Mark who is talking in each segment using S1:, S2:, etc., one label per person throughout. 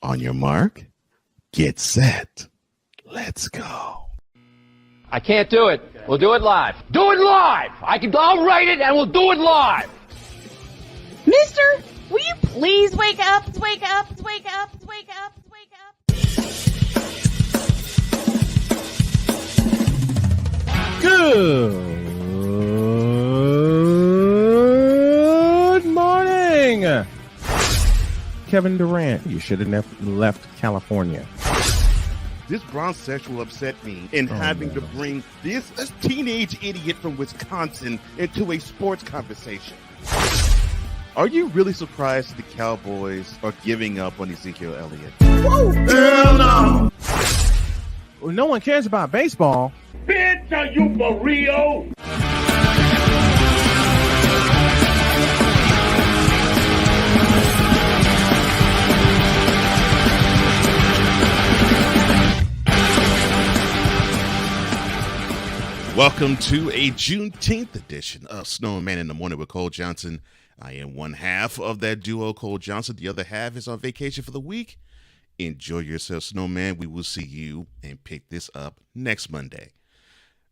S1: On your mark, get set. Let's go.
S2: I can't do it. We'll do it live. Do it live! I'll write it and we'll do it live!
S3: Mister, will you please wake up, wake up, wake up, wake up, wake up?
S4: Good morning, Kevin Durant. You should have left California.
S1: This Bronxexual upset me in having to bring this teenage idiot from Wisconsin into a sports conversation. Are you really surprised the Cowboys are giving up on Ezekiel Elliott?
S4: Whoa. Hell no! Well, no one cares about baseball.
S5: Bitch, are you for real?
S1: Welcome to a Juneteenth edition of Snowman in the Morning with Cole Johnson. I am one half of that duo, Cole Johnson. The other half is on vacation for the week. Enjoy yourself, Snowman. We will see you and pick this up next Monday.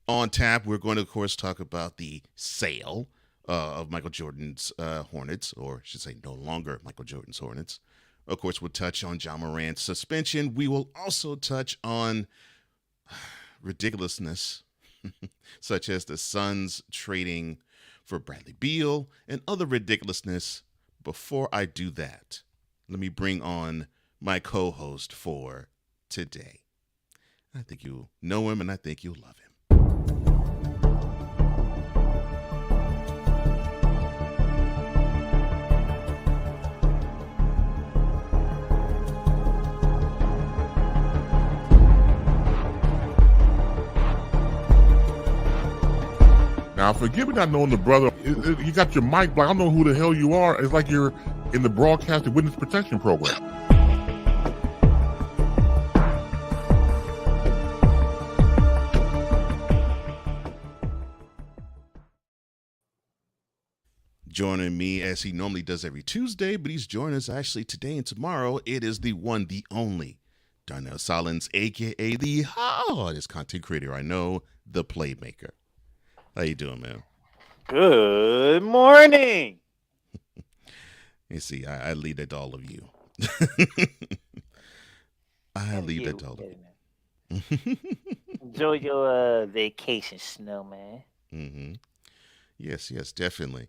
S1: On tap, we're going to, of course, talk about the sale of Michael Jordan's Hornets, or I should say no longer Michael Jordan's Hornets. Of course, we'll touch on Ja Morant's suspension. We will also touch on ridiculousness, such as the Suns trading for Bradley Beal and other ridiculousness. Before I do that, let me bring on my co-host for today. I think you know him and I think you love him.
S6: Now, forgive me not knowing the brother. You got your mic black. I don't know who the hell you are. It's like you're in the broadcasting witness protection program.
S1: Joining me as he normally does every Tuesday, but he's joining us actually today and tomorrow. It is the one, the only, Darnell Solins, a.k.a. the hardest content creator I know, the Playmaker. How you doing, man?
S7: Good morning.
S1: You see, I leave that to all of you. I leave that to all of you.
S7: Enjoy your vacation, Snowman.
S1: Mm-hmm. Yes, definitely.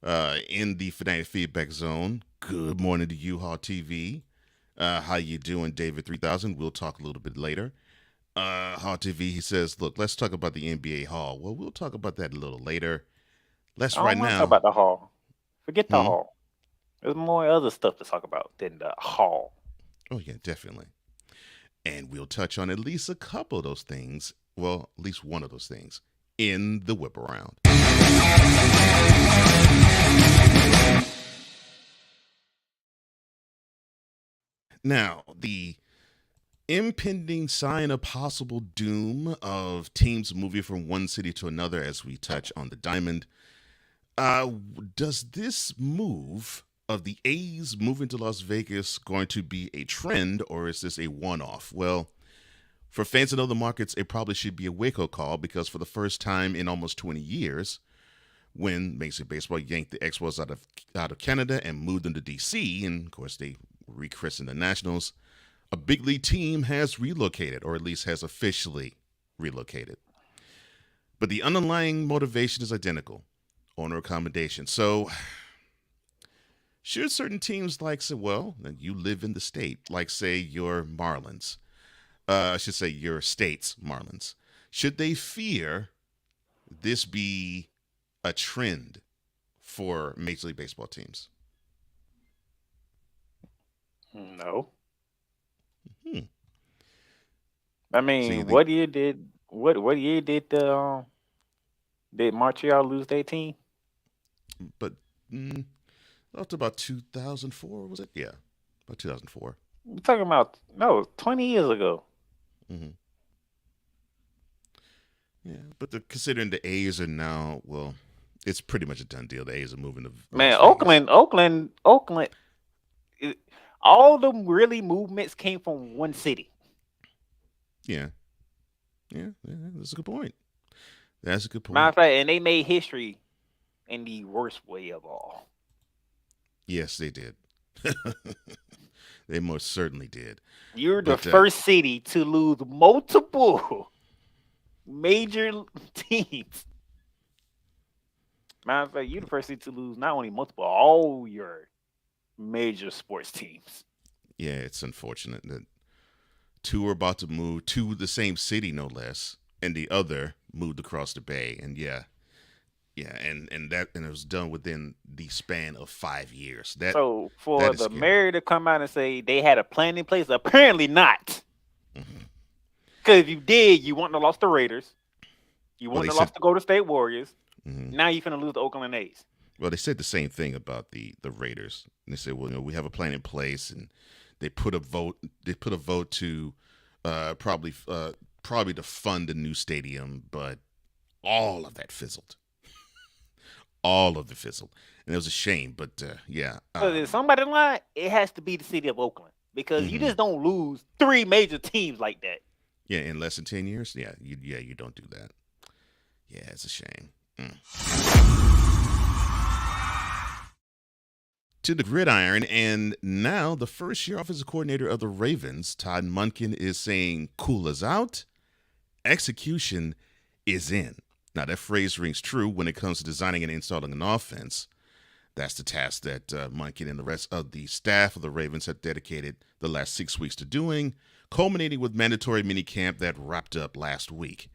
S1: In the Fanatic Feedback Zone, good morning to U-Haul TV. How you doing, David 3000? We'll talk a little bit later. Hall TV, he says, look, let's talk about the NBA Hall. Well, we'll talk about that a little later. Let's
S7: I
S1: right
S7: don't want to
S1: now.
S7: talk about the Hall. Forget the Hall. There's more other stuff to talk about than the Hall.
S1: Oh, yeah, definitely. And we'll touch on at least a couple of those things. Well, at least one of those things in the whip around. Now, the impending sign of possible doom of teams moving from one city to another as we touch on the diamond. Does this move of the A's moving to Las Vegas going to be a trend, or is this a one-off? Well, for fans in other markets, it probably should be a wake-up call because for the first time in almost 20 years, when Major League Baseball yanked the Expos out of Canada and moved them to D.C., and of course they rechristened the Nationals, a big league team has relocated, or at least has officially relocated. But the underlying motivation is identical, owner accommodation. So should certain teams like say, well, you live in the state, like say your Marlins, I should say your state's Marlins, should they fear this be a trend for Major League Baseball teams?
S7: No. I mean,
S1: See,
S7: what year did Montreal lose their team?
S1: But up to about 2004, was it? Yeah, about 2004.
S7: We're talking about 20 years ago.
S1: Mm-hmm. Yeah, but considering the A's are now, well, it's pretty much a done deal. The A's are moving to
S7: Man,
S1: Las Vegas.
S7: Oakland. All them really movements came from one city.
S1: Yeah. Yeah, that's a good point. That's a good
S7: Matter
S1: point.
S7: of fact, and they made history in the worst way of all.
S1: Yes, they did. They most certainly did.
S7: You're the
S1: But
S7: first city to lose multiple major teams. Matter of fact, you're the first city to lose not only multiple, all your major sports teams.
S1: yeah, it's unfortunate that two are about to move to the same city, no less, and the other moved across the bay. And and it was done within the span of 5 years.
S7: So for
S1: that is
S7: the
S1: scary.
S7: mayor to come out and say they had a plan in place, apparently not.
S1: Mhm.
S7: Because if you did, you wouldn't have lost the Raiders. You
S1: Well,
S7: wouldn't
S1: they
S7: have lost
S1: said-
S7: the Golden State Warriors.
S1: Mhm.
S7: Now you're finna lose the Oakland A's.
S1: Well, they said the same thing about the Raiders. And they said, well, we have a plan in place, and they put a vote. They put a vote to probably to fund a new stadium, but all of that fizzled. All of it fizzled, and it was a shame. But yeah,
S7: Because if somebody lied, it has to be the city of Oakland. Because you
S1: Mhm.
S7: just don't lose three major teams like that.
S1: yeah, in less than 10 years, you don't do that. Yeah, it's a shame. To the gridiron, and now the first year offensive coordinator of the Ravens, Todd Monken, is saying, "Cool is out, execution is in." Now that phrase rings true when it comes to designing and installing an offense. That's the task that Monken and the rest of the staff of the Ravens have dedicated the last 6 weeks to doing, culminating with mandatory minicamp that wrapped up last week.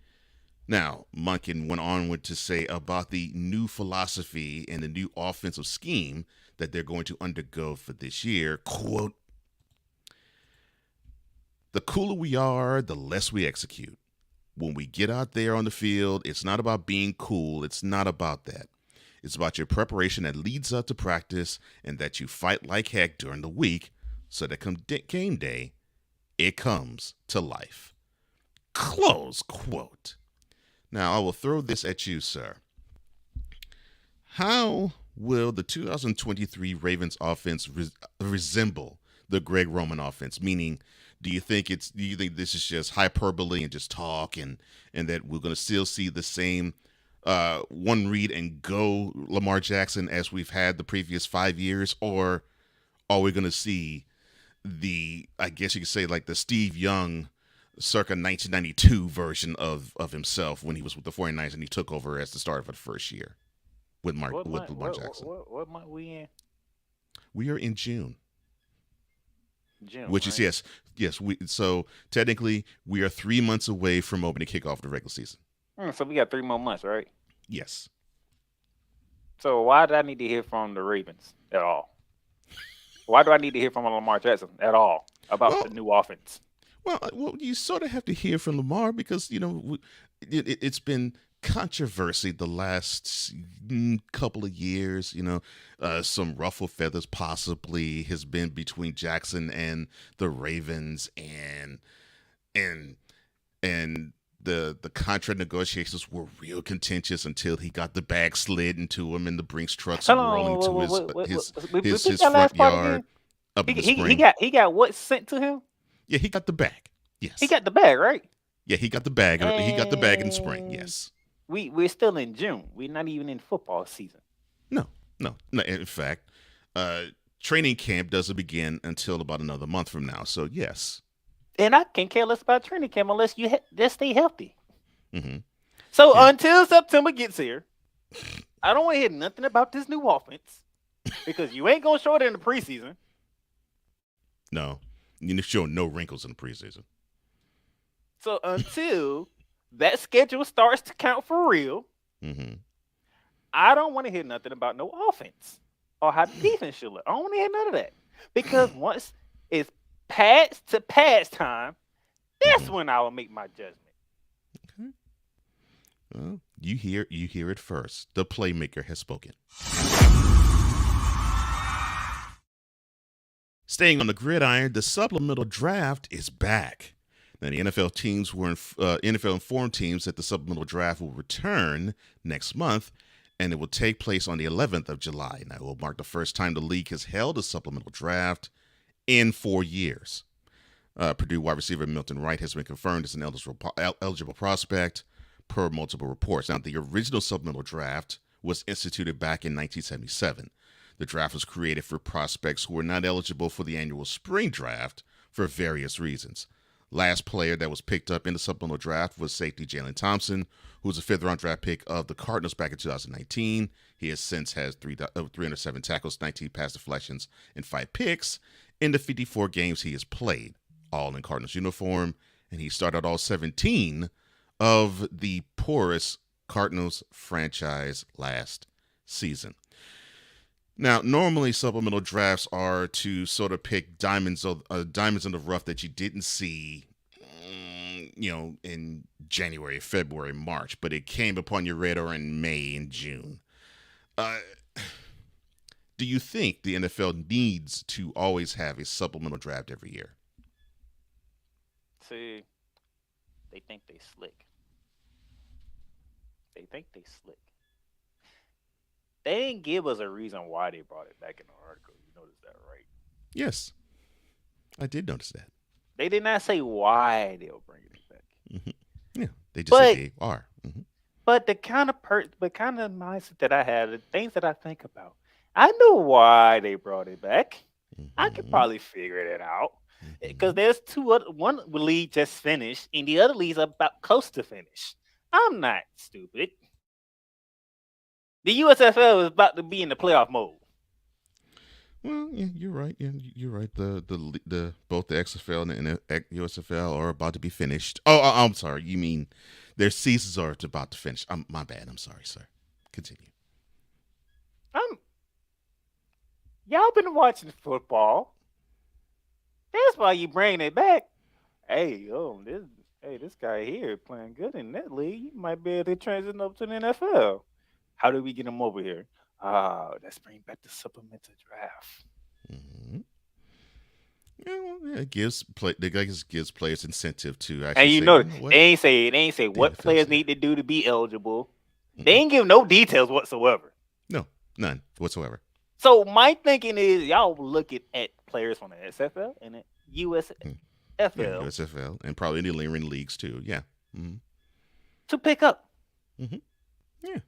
S1: Now, Monken went on to say about the new philosophy and the new offensive scheme that they're going to undergo for this year. Quote, "The cooler we are, the less we execute. When we get out there on the field, it's not about being cool. It's not about that. It's about your preparation that leads up to practice and that you fight like heck during the week so that come game day, it comes to life." Close quote. Now, I will throw this at you, sir. How will the 2023 Ravens offense resemble the Greg Roman offense? Meaning, do you think this is just hyperbole and just talk, and that we're going to still see the same one read and go Lamar Jackson as we've had the previous 5 years, or are we going to see I guess you could say, like the Steve Young circa 1992 version of himself when he was with the 49ers and he took over as the starter for the first year with Lamar Jackson?
S7: What month we in?
S1: We are in June.
S7: June.
S1: Which is
S7: right?
S1: yes. So technically we are 3 months away from opening kickoff the regular season.
S7: So we got 3 more months, right?
S1: Yes.
S7: So why do I need to hear from the Ravens at all? Why do I need to hear from Lamar Jackson at all about the new offense?
S1: Well, you sort of have to hear from Lamar because it's been controversy the last couple of years. Some ruffled feathers possibly has been between Jackson and the Ravens, and the contract negotiations were real contentious until he got the bag slid into him and the Brinks trucks rolling to his front yard up in the spring.
S7: He got what sent to him?
S1: Yeah, he got the bag. Yes.
S7: He got the bag, right?
S1: Yeah, he got the bag. He got the bag in the spring. Yes.
S7: We're still in June. We're not even in football season.
S1: No. In fact, training camp doesn't begin until about another month from now. So yes.
S7: And I can care less about training camp unless you just stay healthy.
S1: Mm-hmm.
S7: So until September gets here, I don't want to hear nothing about this new offense because you ain't gonna show it in the preseason.
S1: No, you show no wrinkles in the preseason.
S7: So until that schedule starts to count for real, I don't want to hear nothing about no offense or how the defense should look. I don't want to hear none of that because once it's pass to pass time, that's when I will make my judgment.
S1: Okay. Well, you hear it first. The playmaker has spoken. Staying on the gridiron, the supplemental draft is back. Now, the NFL informed teams that the supplemental draft will return next month, and it will take place on the 11th of July. Now, it will mark the first time the league has held a supplemental draft in 4 years. Purdue wide receiver Milton Wright has been confirmed as an eligible prospect per multiple reports. Now, the original supplemental draft was instituted back in 1977. The draft was created for prospects who were not eligible for the annual spring draft for various reasons. Last player that was picked up in the supplemental draft was safety Jalen Thompson, who was a fifth-round draft pick of the Cardinals back in 2019. He has since has 307 tackles, 19 pass deflections, and 5 picks in the 54 games he has played, all in Cardinals uniform, and he started all 17 of the poorest Cardinals franchise last season. Now, normally supplemental drafts are to sort of pick diamonds in the rough that you didn't see, in January, February, March, but it came upon your radar in May and June. Do you think the NFL needs to always have a supplemental draft every year?
S7: See, they think they slick. They didn't give us a reason why they brought it back in the article. You noticed that, right?
S1: Yes, I did notice that.
S7: They did not say why they were bringing it back.
S1: Mm-hmm. Yeah, they just said they are. Mm-hmm.
S7: But the kind of mindset that I have, the things that I think about, I know why they brought it back.
S1: Mm-hmm.
S7: I could probably figure it out because there's one league just finished, and the other league's about close to finish. I'm not stupid. The USFL is about to be in the playoff mode.
S1: Well, yeah, you're right. Yeah, you're right. The both the XFL and the USFL are about to be finished. Oh, I'm sorry. You mean their seasons are about to finish? My bad. I'm sorry, sir. Continue.
S7: Y'all been watching football. That's why you bringing it back. This guy here playing good in that league. He might be able to transition up to the NFL. How do we get him over here? Let's bring back the supplemental draft.
S1: Mm-hmm. Yeah, it gives players incentive to actually.
S7: And you know they ain't say what players need to do to be eligible. Mm-hmm. They ain't give no details whatsoever.
S1: No, none whatsoever.
S7: So my thinking is y'all looking at players from the SFL and the USFL.
S1: Yeah, USFL and probably the lingering leagues too. Yeah. Mm-hmm.
S7: To pick up.
S1: Mm-hmm. Yeah.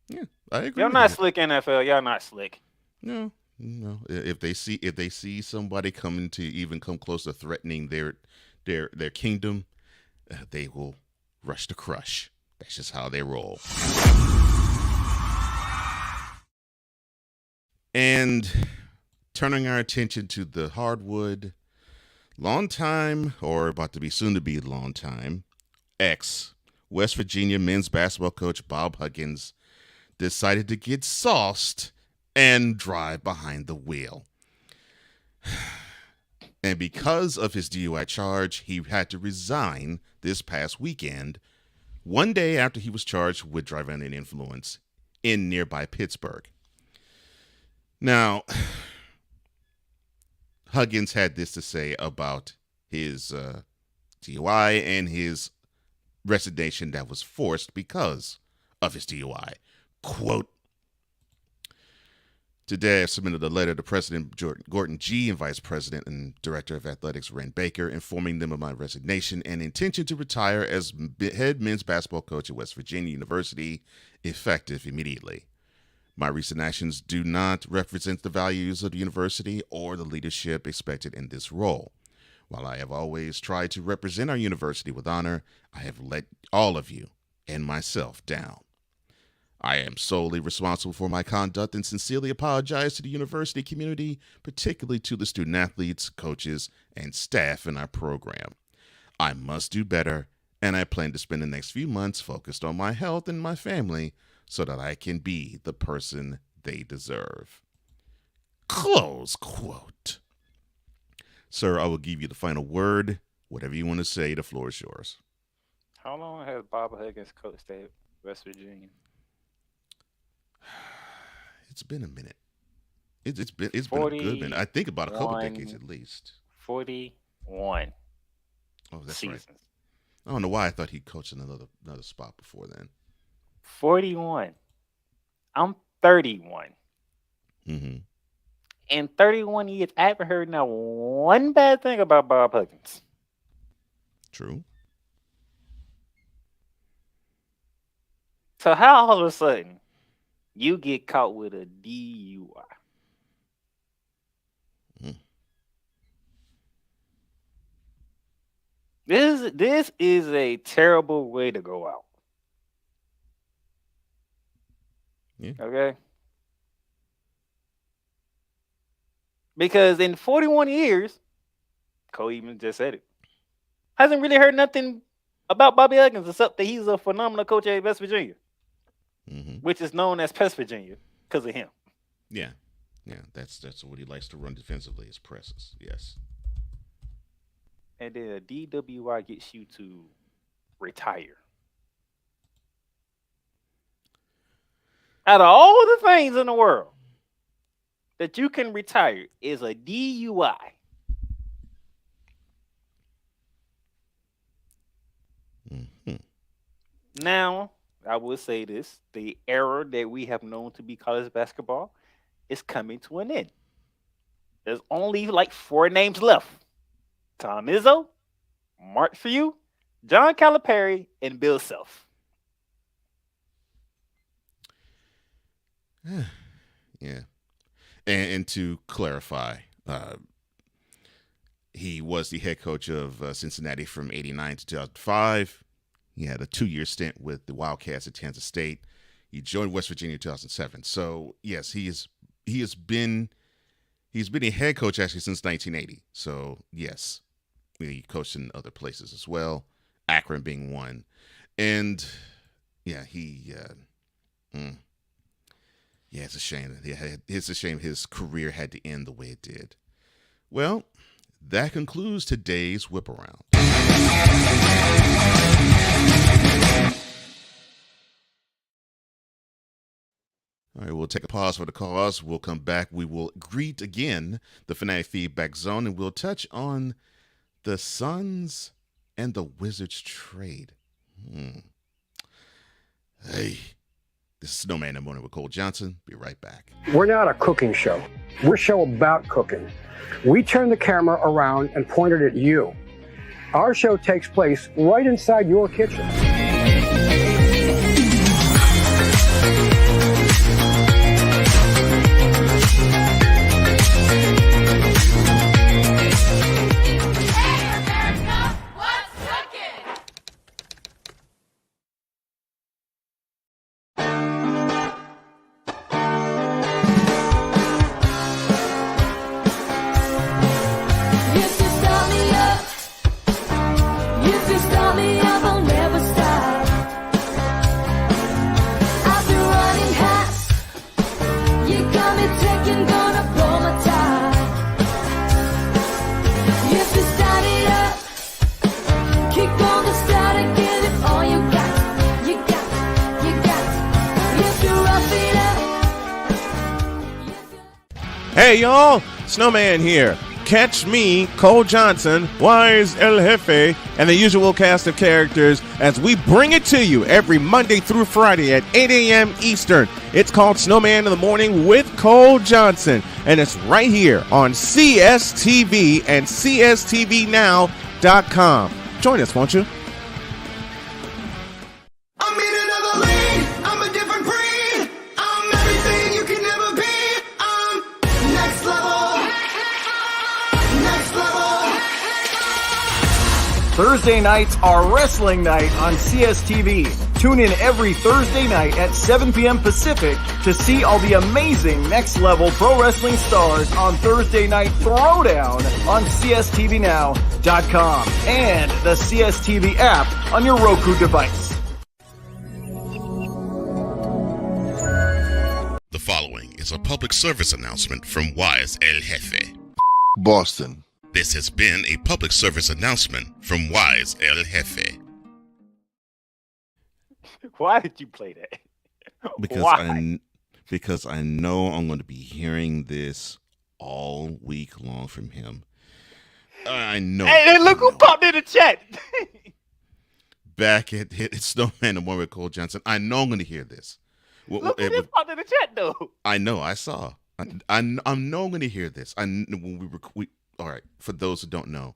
S1: Yeah, I agree.
S7: Y'all not slick, NFL. Y'all not slick.
S1: No. If they see somebody coming to even come close to threatening their kingdom, they will rush to crush. That's just how they roll. And turning our attention to the hardwood, long-time or about to be soon to be long-time West Virginia men's basketball coach Bob Huggins decided to get sauced and drive behind the wheel. And because of his DUI charge, he had to resign this past weekend, one day after he was charged with driving under influence in nearby Pittsburgh. Now, Huggins had this to say about his DUI and his resignation that was forced because of his DUI. Quote, today I submitted a letter to President Gordon G. and Vice President and Director of Athletics Ren Baker, informing them of my resignation and intention to retire as head men's basketball coach at West Virginia University, effective immediately. My recent actions do not represent the values of the university or the leadership expected in this role. While I have always tried to represent our university with honor, I have let all of you and myself down. I am solely responsible for my conduct and sincerely apologize to the university community, particularly to the student athletes, coaches, and staff in our program. I must do better, and I plan to spend the next few months focused on my health and my family so that I can be the person they deserve. Close quote. Sir, I will give you the final word. Whatever you want to say, the floor is yours.
S7: How long has Bob Huggins coached at West Virginia?
S1: It's been a minute. It's been a good minute. I think about a couple decades at least.
S7: 41.
S1: Oh, that's
S7: seasons.
S1: Right. I don't know why I thought he coached another spot before then.
S7: 41. I'm 31.
S1: Mm-hmm.
S7: In 31 years, I haven't heard not one bad thing about Bob Huggins.
S1: True.
S7: So how all of a sudden you get caught with a DUI? This is a terrible way to go out.
S1: Yeah.
S7: Okay. Because in 41 years, Cole even just said it, hasn't really heard nothing about Bobby Huggins except that he's a phenomenal coach at West Virginia, which is known as Press Virginia because of him.
S1: Yeah. Yeah, that's what he likes to run defensively, is presses. Yes.
S7: And then a DWI gets you to retire. Out of all the things in the world that you can retire is a DUI. Now, I will say this, the era that we have known to be college basketball is coming to an end. There's only like 4 names left. Tom Izzo, Mark Few, John Calipari, and Bill Self.
S1: Yeah. And to clarify, he was the head coach of Cincinnati from 89 to 2005. He had a 2-year stint with the Wildcats at Kansas State. He joined West Virginia in 2007. So, yes, he has been a head coach actually since 1980. So, yes, he coached in other places as well, Akron being one. And, yeah, yeah, it's a shame. It's a shame his career had to end the way it did. Well, that concludes today's Whip Around. All right, we'll take a pause for the cause. We'll come back. We will greet again the Fanatic Feedback Zone, and we'll touch on the Suns and the Wizards trade. Hey, this is Snowman in the Morning with Cole Johnson. Be right back.
S8: We're not a cooking show. We're a show about cooking. We turn the camera around and point it at you. Our show takes place right inside your kitchen.
S4: Hey y'all, Snowman here. Catch me, Cole Johnson, Wise El Jefe, and the usual cast of characters as we bring it to you every Monday through Friday at 8 a.m. Eastern. It's called Snowman in the Morning with Cole Johnson, and it's right here on CSTV and CSTVnow.com. Join us, won't you?
S9: I'm in another lane. I'm a different breed. I'm everything you can never be. I'm next level. Next level.
S10: Thursday nights are wrestling night on CSTV. Tune in every Thursday night at 7 p.m. Pacific to see all the amazing Next Level Pro Wrestling stars on Thursday Night Throwdown on CSTVnow.com and the CSTV app on your Roku device.
S1: The following is a public service announcement from Wise El Jefe.
S11: Boston.
S1: This has been a public service announcement from Wise El Jefe.
S7: Why did you play that?
S1: Because I know I'm going to be hearing this all week long from him. I know.
S7: Hey, look who popped in the chat.
S1: Back at Snowman and Warwick Cole Johnson. I know I'm going to hear this.
S7: Look who just popped in the chat, though.
S1: I know. I saw. I'm going to hear this. All right. For those who don't know,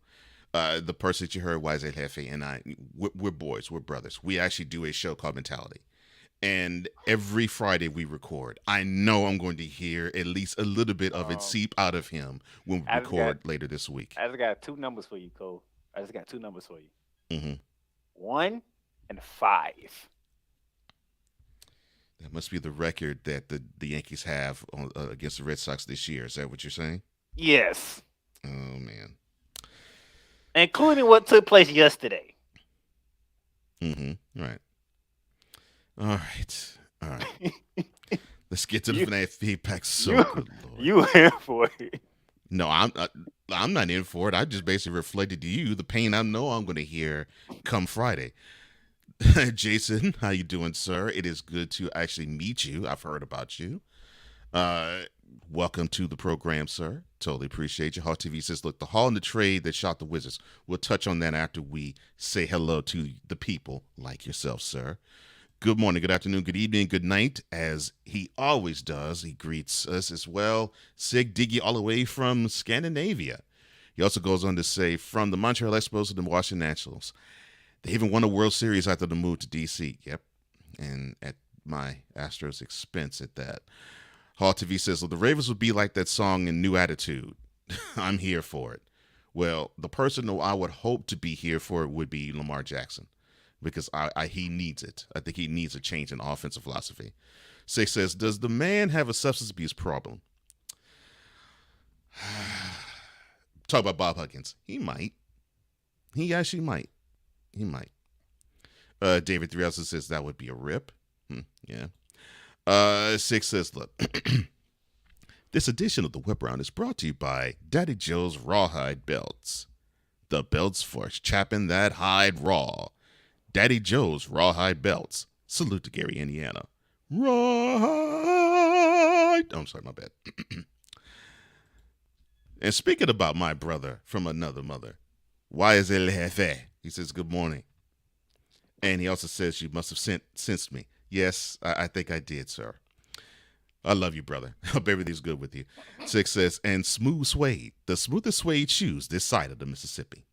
S1: the person that you heard, Wise El Jefe, and we're boys, we're brothers. We actually do a show called Mentality, and every Friday we record. I know I'm going to hear at least a little bit of it seep out of him when we record later this week.
S7: I just got 2 numbers for you, Cole. I just got 2 numbers for you.
S1: Mm-hmm.
S7: 1 and 5.
S1: That must be the record that the Yankees have against the Red Sox this year. Is that what you're saying?
S7: Yes.
S1: Oh, man.
S7: Including what took place yesterday.
S1: Mm-hmm. Right. All right. Let's get to the feedback. Good Lord.
S7: You in for it.
S1: No, I'm not in for it. I just basically reflected to you the pain I know I'm going to hear come Friday. Jason, how you doing, sir? It is good to actually meet you. I've heard about you. Welcome to the program, sir. Totally appreciate you. Hall TV says, look, the Hall and the trade that shot the Wizards. We'll touch on that after we say hello to the people like yourself, sir. Good morning, good afternoon, good evening, good night. As he always does, he greets us as well. Sig Diggy all the way from Scandinavia. He also goes on to say, from the Montreal Expos to the Washington Nationals. They even won a World Series after the move to D.C. Yep. And at my Astros' expense at that. Hall TV says, well, the Ravens would be like that song in New Attitude. I'm here for it. Well, the person who I would hope to be here for it would be Lamar Jackson, because he needs it. I think he needs a change in offensive philosophy. Six says, does the man have a substance abuse problem? Talk about Bob Huggins. He might. He actually might. He might. David 3000 says that would be a rip. Yeah. Six says, look, this edition of the Whip Round is brought to you by Daddy Joe's Rawhide Belts. The belts for chapping that hide raw. Daddy Joe's Rawhide Belts. Salute to Gary, Indiana. Rawhide. Oh, I'm sorry, my bad. And speaking about my brother from another mother, Wise El Jefe? He says, good morning. And he also says, you must have sensed me. Yes, I think I did, sir. I love you, brother. Hope everything's good with you. Six says, and smooth suede, the smoothest suede shoes this side of the Mississippi.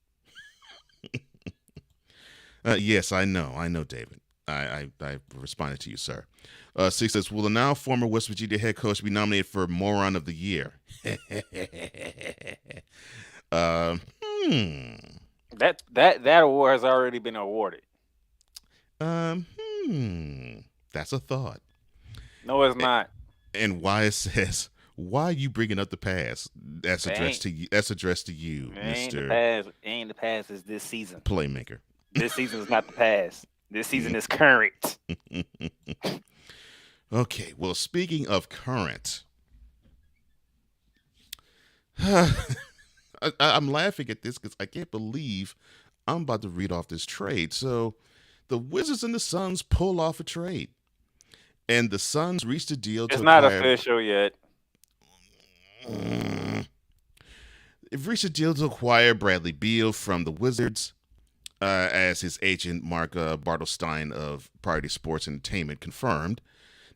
S1: Yes, I know, David. I responded to you, sir. Six says, will the now former West Virginia head coach be nominated for Moron of the Year?
S7: That award has already been awarded.
S1: That's a thought.
S7: No, it's not.
S1: And Wyatt says, why are you bringing up the past? That's addressed to you. That's addressed to you, Mr.
S7: Ain't the past is this season.
S1: Playmaker.
S7: This season is not the past. This season is current.
S1: Okay, well, speaking of current, I'm laughing at this because I can't believe I'm about to read off this trade. So the Wizards and the Suns pull off a trade. And the Suns reached a deal to
S7: It's not official yet.
S1: They've reached a deal to acquire Bradley Beal from the Wizards, as his agent, Mark Bartelstein of Priority Sports Entertainment, confirmed.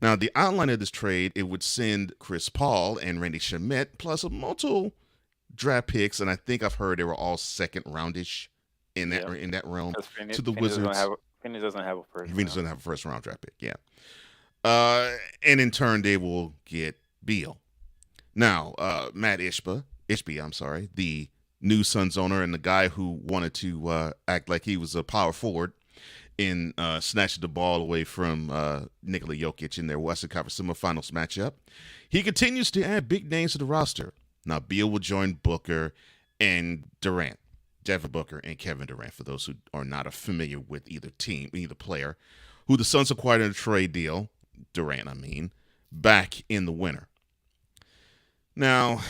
S1: Now, the outline of this trade, it would send Chris Paul and Randy Shamet, plus a multiple draft picks, and I think I've heard they were all second roundish in that realm, to the Wizards.
S7: Phoenix doesn't have a first.
S1: Phoenix doesn't have a first round draft pick, yeah. And in turn, they will get Beal. Now, Matt Ishby, I'm sorry, the new Suns owner and the guy who wanted to act like he was a power forward in snatching the ball away from Nikola Jokic in their Western Conference semifinals matchup. He continues to add big names to the roster. Now, Beal will join Booker and Durant, Devin Booker and Kevin Durant, for those who are not familiar with either team, either player, who the Suns acquired in a trade deal, Durant, back in the winter. Now,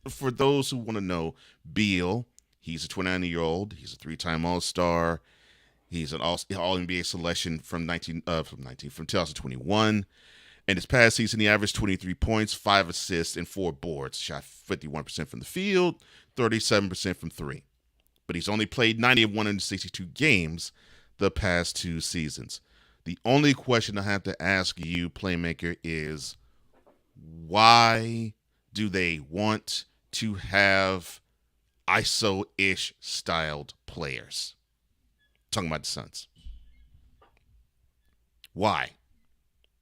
S1: for those who want to know, Beal, he's a 29-year-old. He's a three-time All-Star. He's an All-NBA selection from 2021. And this past season, he averaged 23 points, 5 assists, and 4 boards. Shot 51% from the field, 37% from three. But he's only played 90 of 162 games the past 2 seasons. The only question I have to ask you, Playmaker, is Why do they want to have ISO-ish styled players? Talking about the Suns. Why?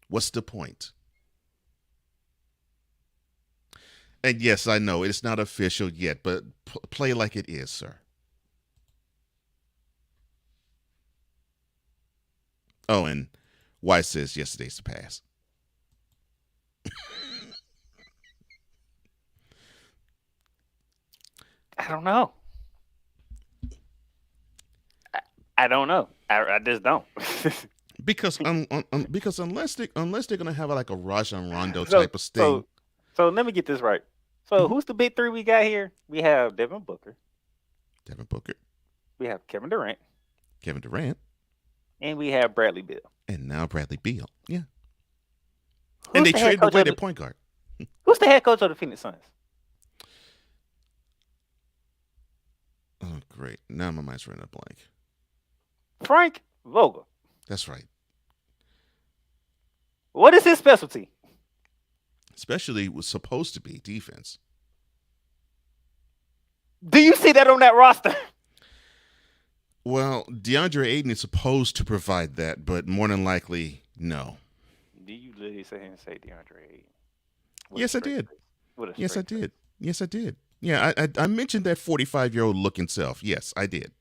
S1: What's the point? And yes, I know it's not official yet, but play like it is, sir. Oh, and Wise says yesterday's the past.
S7: I don't know. I don't know. I just don't.
S1: Because unless they're gonna have like a Rajon Rondo type of thing.
S7: So let me get this right. So who's the big three we got here? We have Devin Booker. We have Kevin Durant. And we have Bradley Beal.
S1: And now Bradley Beal. Yeah.
S7: Who's
S1: and they
S7: the
S1: traded
S7: head coach
S1: away
S7: of
S1: their
S7: the-
S1: point guard.
S7: Who's the head coach of the Phoenix Suns?
S1: Oh, great. Now my mind's running a blank.
S7: Frank Vogel.
S1: That's right.
S7: What is his specialty?
S1: Especially was supposed to be defense.
S7: Do you see that on that roster?
S1: Well, DeAndre Ayton is supposed to provide that, but more than likely, no.
S7: Do you literally sit here and say DeAndre Ayton?
S1: Yes, I did. Yes, I did. Yes, I did. Yeah, I mentioned that 45-year-old looking self. Yes, I did.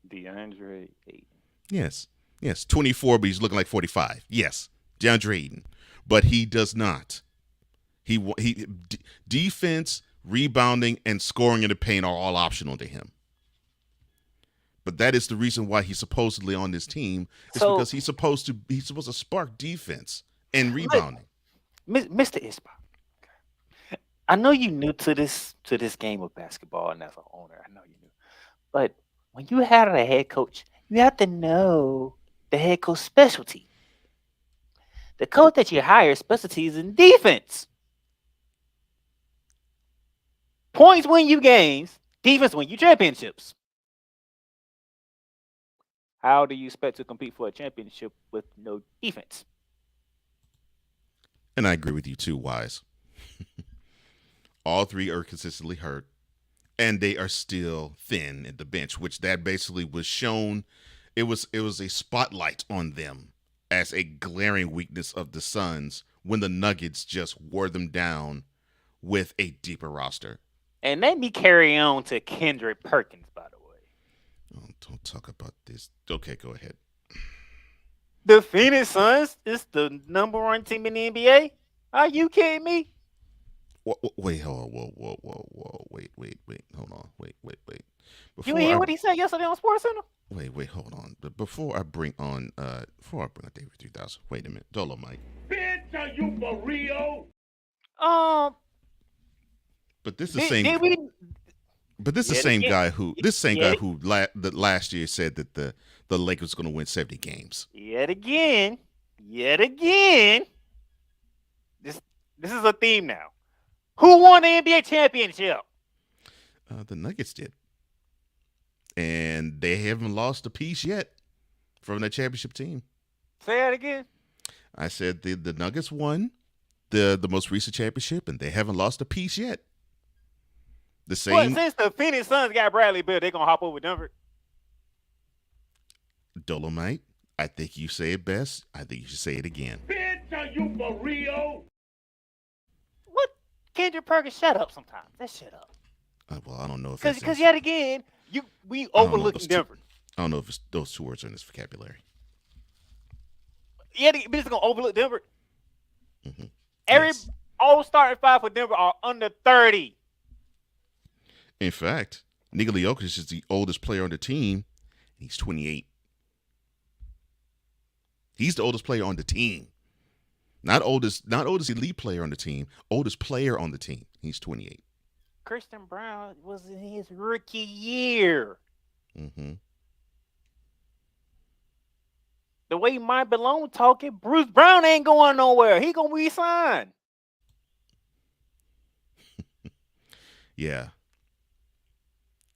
S7: DeAndre Ayton.
S1: Yes. 24, but he's looking like 45. Yes, DeAndre Ayton. But he does not. Defense, rebounding, and scoring in the paint are all optional to him. But that is the reason why he's supposedly on this team. Is because he's supposed to spark defense and rebounding.
S7: Mr. Isbach, I know you new to this game of basketball, and as an owner, I know you knew. But when you had a head coach, you have to know the head coach specialty. The coach that you hire specialty is in defense. Points win you games, defense win you championships. How do you expect to compete for a championship with no defense?
S1: And I agree with you too, Wise. All three are consistently hurt, and they are still thin at the bench, which that basically was shown. It was a spotlight on them as a glaring weakness of the Suns when the Nuggets just wore them down with a deeper roster.
S7: And let me carry on to Kendrick Perkins, by the way.
S1: Oh, don't talk about this. Okay, go ahead.
S7: The Phoenix Suns is the number one team in the NBA? Are you kidding me?
S1: Wait, hold on. Whoa. Wait. Hold on. Wait.
S7: You hear what he said yesterday on SportsCenter?
S1: Wait, hold on. But before I bring on David 3000, wait a minute. Dolomite.
S5: Bitch, are you for real?
S1: But this is the same. But this is the same guy who that last year said that the Lakers were going to win 70 games.
S7: Yet again. This is a theme now. Who won the NBA championship?
S1: The Nuggets did, and they haven't lost a piece yet from that championship team.
S7: Say that again.
S1: I said the Nuggets won the most recent championship, and they haven't lost a piece yet. The same.
S7: Well, since the Phoenix Suns got Bradley Beal, they're gonna hop over Denver.
S1: Dolomite, I think you say it best. I think you should say it again.
S5: Bitch, are you for real?
S7: What? Kendrick Perkins, shut up sometimes. Just shut up.
S1: Well, I don't know if
S7: because yet again, we overlooking Denver.
S1: I don't know if those two words are in this vocabulary.
S7: Yeah, but it's gonna overlook Denver. Mm-hmm. All starting five for Denver are under 30.
S1: In fact, Nikola Jokic is the oldest player on the team. He's 28. He's the oldest player on the team. Not oldest elite player on the team. Oldest player on the team. He's 28.
S7: Christian Brown was in his rookie year.
S1: Mm-hmm.
S7: The way Mike Malone talking, Bruce Brown ain't going nowhere. He gonna resign.
S1: Yeah.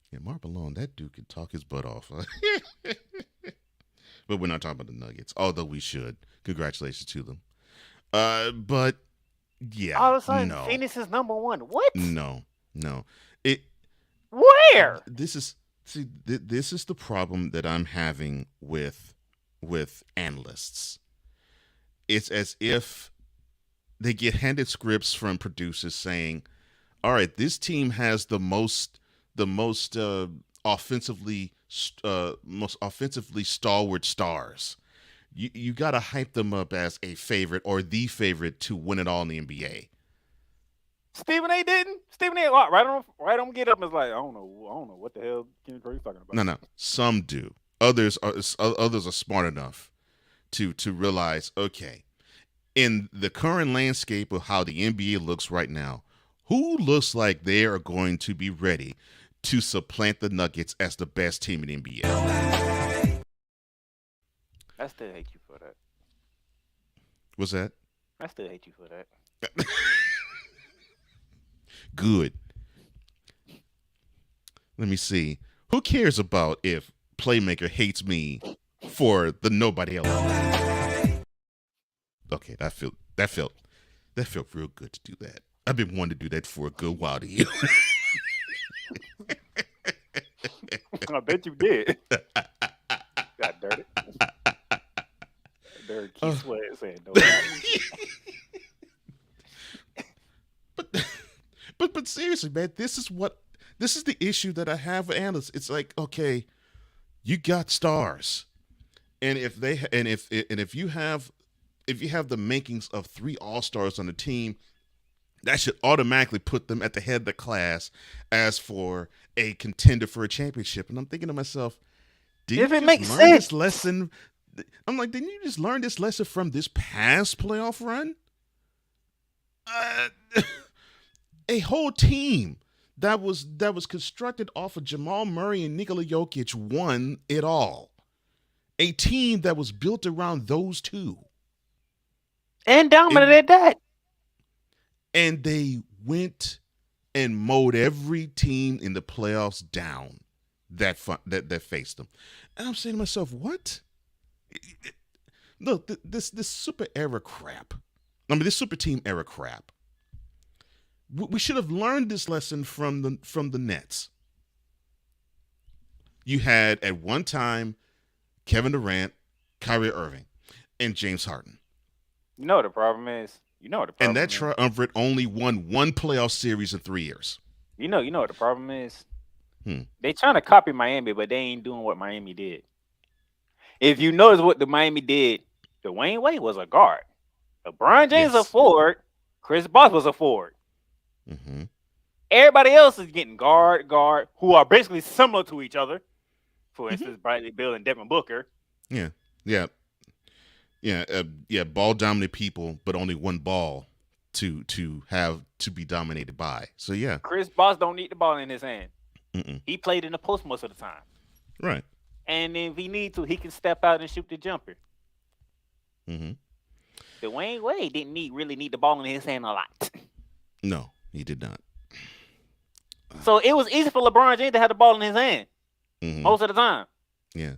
S1: Yeah, Mark Malone, that dude can talk his butt off. But we're not talking about the Nuggets, although we should. Congratulations to them. But Yeah,
S7: All of a sudden,
S1: no,
S7: Phoenix is number one. What?
S1: no, no. It
S7: Where?
S1: this is this is the problem that I'm having with analysts. It's as if they get handed scripts from producers saying, "All right, this team has the most most offensively stalwart stars. You got to hype them up as a favorite or the favorite to win it all in the NBA."
S7: Stephen A. didn't. Stephen A. Right on. Get up. And was like, I don't know what the hell Kenny Craig's talking about.
S1: No. Some do. Others are smart enough to realize, okay, in the current landscape of how the NBA looks right now, who looks like they are going to be ready to supplant the Nuggets as the best team in the NBA?
S7: I still hate you for that.
S1: What's that?
S7: I still hate you for that.
S1: Good. Let me see. Who cares about if Playmaker hates me for the nobody else? Okay, that felt real good to do that. I've been wanting to do that for a good while to you.
S7: I bet you did. Got dirty. Dirty Keith Sweat saying no.
S1: But seriously, man, this is the issue that I have with analysts. It's like, okay, you got stars, and if you have the makings of 3 all-stars on the team, that should automatically put them at the head of the class as for a contender for a championship. And I'm thinking to myself, didn't you just learn this lesson? I'm like, didn't you just learn this lesson from this past playoff run? A whole team that was constructed off of Jamal Murray and Nikola Jokic won it all. A team that was built around those two.
S7: And dominant at that.
S1: And they went and mowed every team in the playoffs down that faced them. And I'm saying to myself, what? Look, this super era crap. I mean, this super team era crap. We should have learned this lesson from the Nets. You had at one time Kevin Durant, Kyrie Irving, and James Harden.
S7: You know what the problem is?
S1: And that triumvirate only won 1 playoff series in 3 years.
S7: You know what the problem is? They trying to copy Miami, but they ain't doing what Miami did. If you notice what the Miami did, Dwayne Wade was a guard. LeBron James a forward. Chris Bosh was a forward.
S1: Mm-hmm.
S7: Everybody else is getting guard, who are basically similar to each other. For instance, Bradley Beal and Devin Booker.
S1: Yeah. Ball dominant people, but only one ball to be dominated by. So yeah,
S7: Chris Bosh don't need the ball in his hand.
S1: Mm-mm.
S7: He played in the post most of the time.
S1: Right.
S7: And if he needs to, he can step out and shoot the jumper.
S1: Mm-hmm.
S7: Dwayne Wade didn't really need the ball in his hand a lot.
S1: No, he did not.
S7: So it was easy for LeBron James to have the ball in his hand most of the time.
S1: Yeah.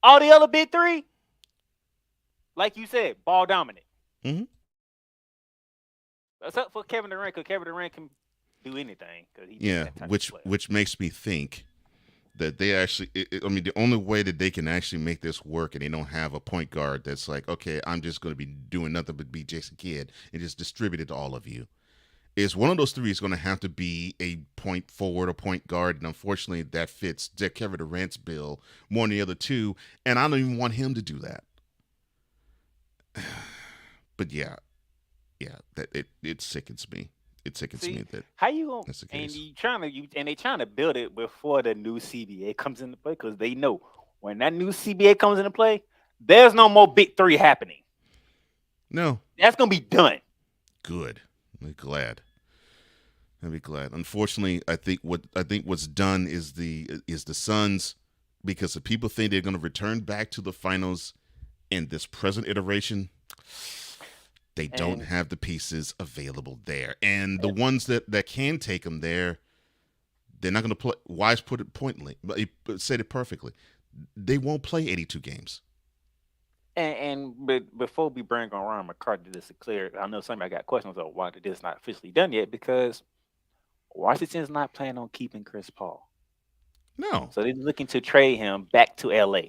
S7: All the other big 3, like you said, ball dominant.
S1: Mm-hmm.
S7: Except for Kevin Durant, because Kevin Durant can do anything.
S1: Which makes me think that they actually, the only way that they can actually make this work and they don't have a point guard that's like, okay, I'm just going to be doing nothing but be Jason Kidd and just distribute it to all of you, is one of those 3 is going to have to be a point forward or point guard. And unfortunately, that fits Kevin Durant's bill more than the other 2. And I don't even want him to do that. But yeah, that it sickens me. It sickens me that
S7: how you gonna
S1: that's the case.
S7: And they trying to build it before the new CBA comes into play, because they know when that new CBA comes into play, there's no more big 3 happening.
S1: No,
S7: that's gonna be done.
S1: Good. I'm glad. I'd be glad. Unfortunately, I think what's done is the Suns, because if people think they're going to return back to the finals in this present iteration, they don't have the pieces available there. And the ones that can take them there, they're not going to play. Wise put it pointedly, but he said it perfectly. They won't play 82 games.
S7: But before we bring on Ron McCarthy, just to clear, I know somebody got questions on why this not officially done yet because Washington's not planning on keeping Chris Paul.
S1: No.
S7: So they're looking to trade him back to LA.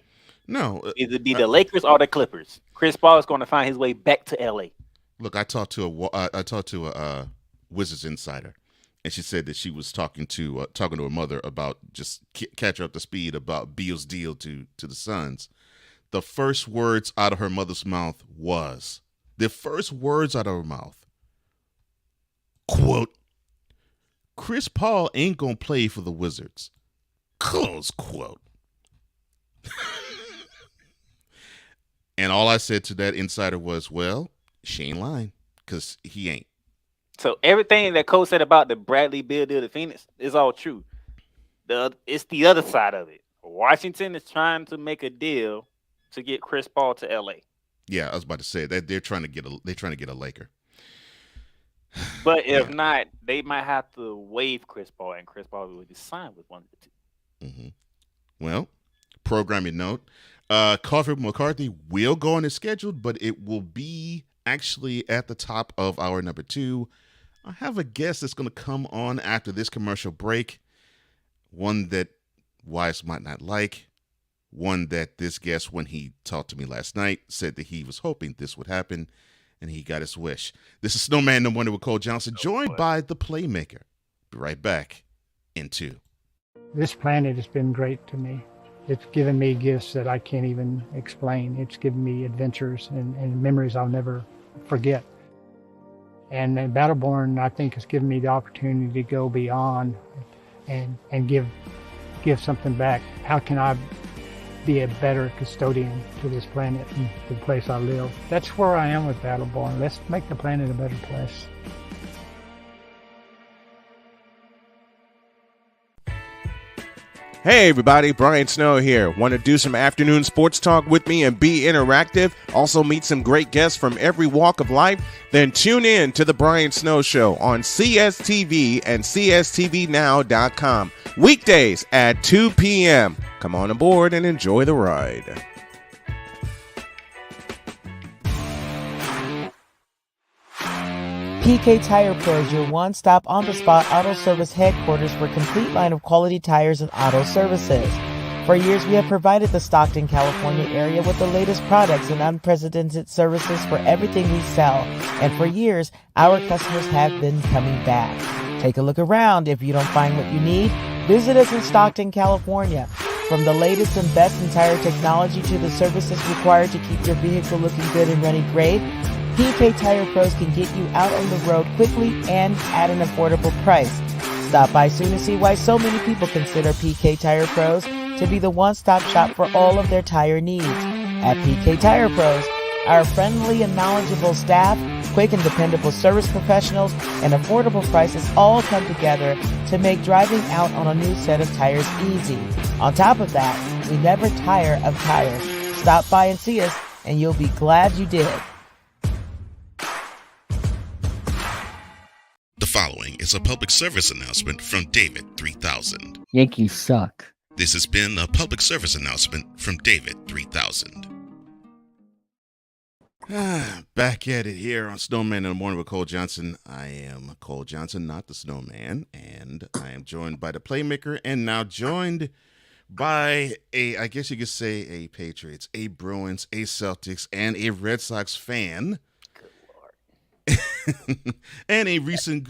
S1: No.
S7: Either be the Lakers or the Clippers. Chris Paul is going to find his way back to LA.
S1: Look, I talked to a Wizards insider, and she said that she was talking to her mother about just catch her up to speed about Beal's deal to the Suns. The first words out of her mother's mouth was, quote, Chris Paul ain't gonna play for the Wizards, close quote. And all I said to that insider was, well, she ain't lying, because he ain't.
S7: So everything that Cole said about the Bradley Beal deal to Phoenix is all true. It's the other side of it. Washington is trying to make a deal to get Chris Paul to LA.
S1: Yeah, I was about to say that they're trying to get a Laker.
S7: But if not, they might have to waive Chris Paul, and Chris Paul will just sign with one of the two.
S1: Mm-hmm. Well, programming note: Coffee with McCarthy will go on as scheduled, but it will be actually at the top of our number 2. I have a guest that's going to come on after this commercial break. One that Wise might not like. One that this guest, when he talked to me last night, said that he was hoping this would happen, and he got his wish. This is Snowman No Wonder with Cole Johnson, joined by the Playmaker. Be right back in 2.
S11: This planet has been great to me. It's given me gifts that I can't even explain. It's given me adventures and memories I'll never forget. And Battleborn, I think, has given me the opportunity to go beyond and give something back. How can I be a better custodian to this planet and the place I live? That's where I am with Battleborn. Let's make the planet a better place.
S4: Hey everybody, Brian Snow here. Want to do some afternoon sports talk with me and be interactive? Also meet some great guests from every walk of life? Then tune in to The Brian Snow Show on CSTV and CSTVnow.com. Weekdays at 2 p.m. Come on aboard and enjoy the ride.
S12: PK Tire Pro is your one-stop on-the-spot auto service headquarters for a complete line of quality tires and auto services. For years, we have provided the Stockton, California area with the latest products and unprecedented services for everything we sell. And for years, our customers have been coming back. Take a look around. If you don't find what you need, visit us in Stockton, California. From the latest and best in tire technology to the services required to keep your vehicle looking good and running great, PK Tire Pros can get you out on the road quickly and at an affordable price. Stop by soon to see why so many people consider PK Tire Pros to be the one-stop shop for all of their tire needs. At PK Tire Pros, our friendly and knowledgeable staff, quick and dependable service professionals, and affordable prices all come together to make driving out on a new set of tires easy. On top of that, we never tire of tires. Stop by and see us, and you'll be glad you did.
S1: The following is a public service announcement from David 3000.
S13: Yankees suck.
S1: This has been a public service announcement from David 3000. Back at it here on Snowman in the Morning with Cole Johnson. I am Cole Johnson, not the Snowman, and I am joined by the Playmaker, and now joined by I guess you could say a Patriots, a Bruins, a Celtics, and a Red Sox fan. And a recent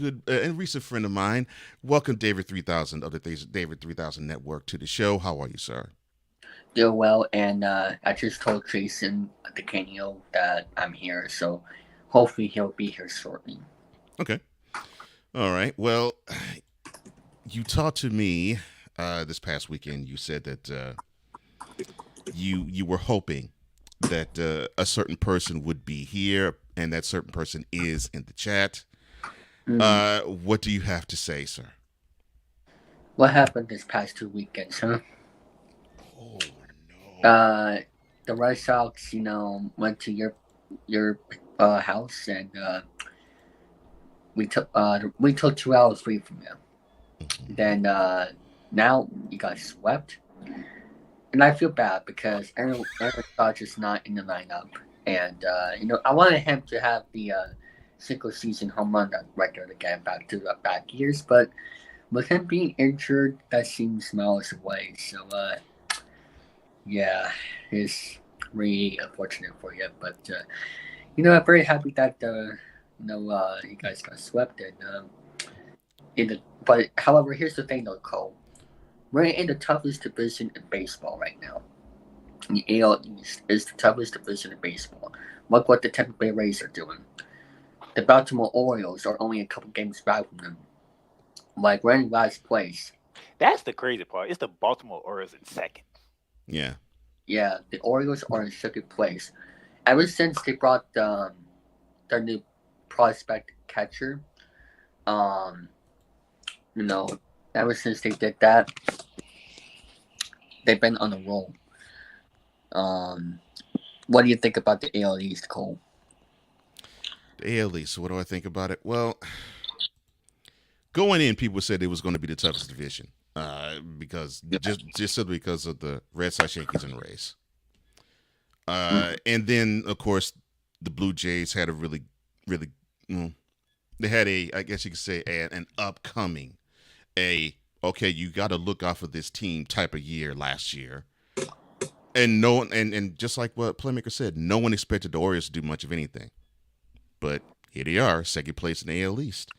S1: friend of mine. Welcome, David 3000 of the David 3000 Network, to the show. How are you, sir?
S13: Doing well, and I just told Jason DeCanio that I'm here, so hopefully he'll be here shortly.
S1: Okay. All right. Well, you talked to me this past weekend. You said that you were hoping that a certain person would be here, and that certain person is in the chat. What do you have to say, sir?
S13: What happened this past 2 weekends, huh?
S1: Oh, no.
S13: The Red Sox, went to your house, and we took 2 hours free from you. Then now you got swept. and I feel bad because Aaron Judge is not in the lineup, and I wanted him to have the single season home run record to get back to the back years, but with him being injured, that seems miles away. So yeah, it's really unfortunate for you, but I'm very happy that you guys got swept but however, here's the thing though, Cole. We're in the toughest division in baseball right now. The AL East is the toughest division in baseball. Look what the Tampa Bay Rays are doing. The Baltimore Orioles are only a couple games back from them. Like, we're in last place.
S7: That's the crazy part. It's the Baltimore Orioles in second.
S1: Yeah.
S13: Yeah, the Orioles are in second place. Ever since they brought their new prospect catcher, ever since they did that, they've been on a roll. What do you think about the AL East, Cole?
S1: The AL East. What do I think about it? Well, going in, people said it was going to be the toughest division because just simply because of the Red Sox, Yankees, and Rays. And then, of course, the Blue Jays had a really, really, they had I guess you could say, an upcoming, okay, you got to look out for this team type of year last year. And no one, and just like what Playmaker said, no one expected the Orioles to do much of anything. But here they are, second place in the AL East.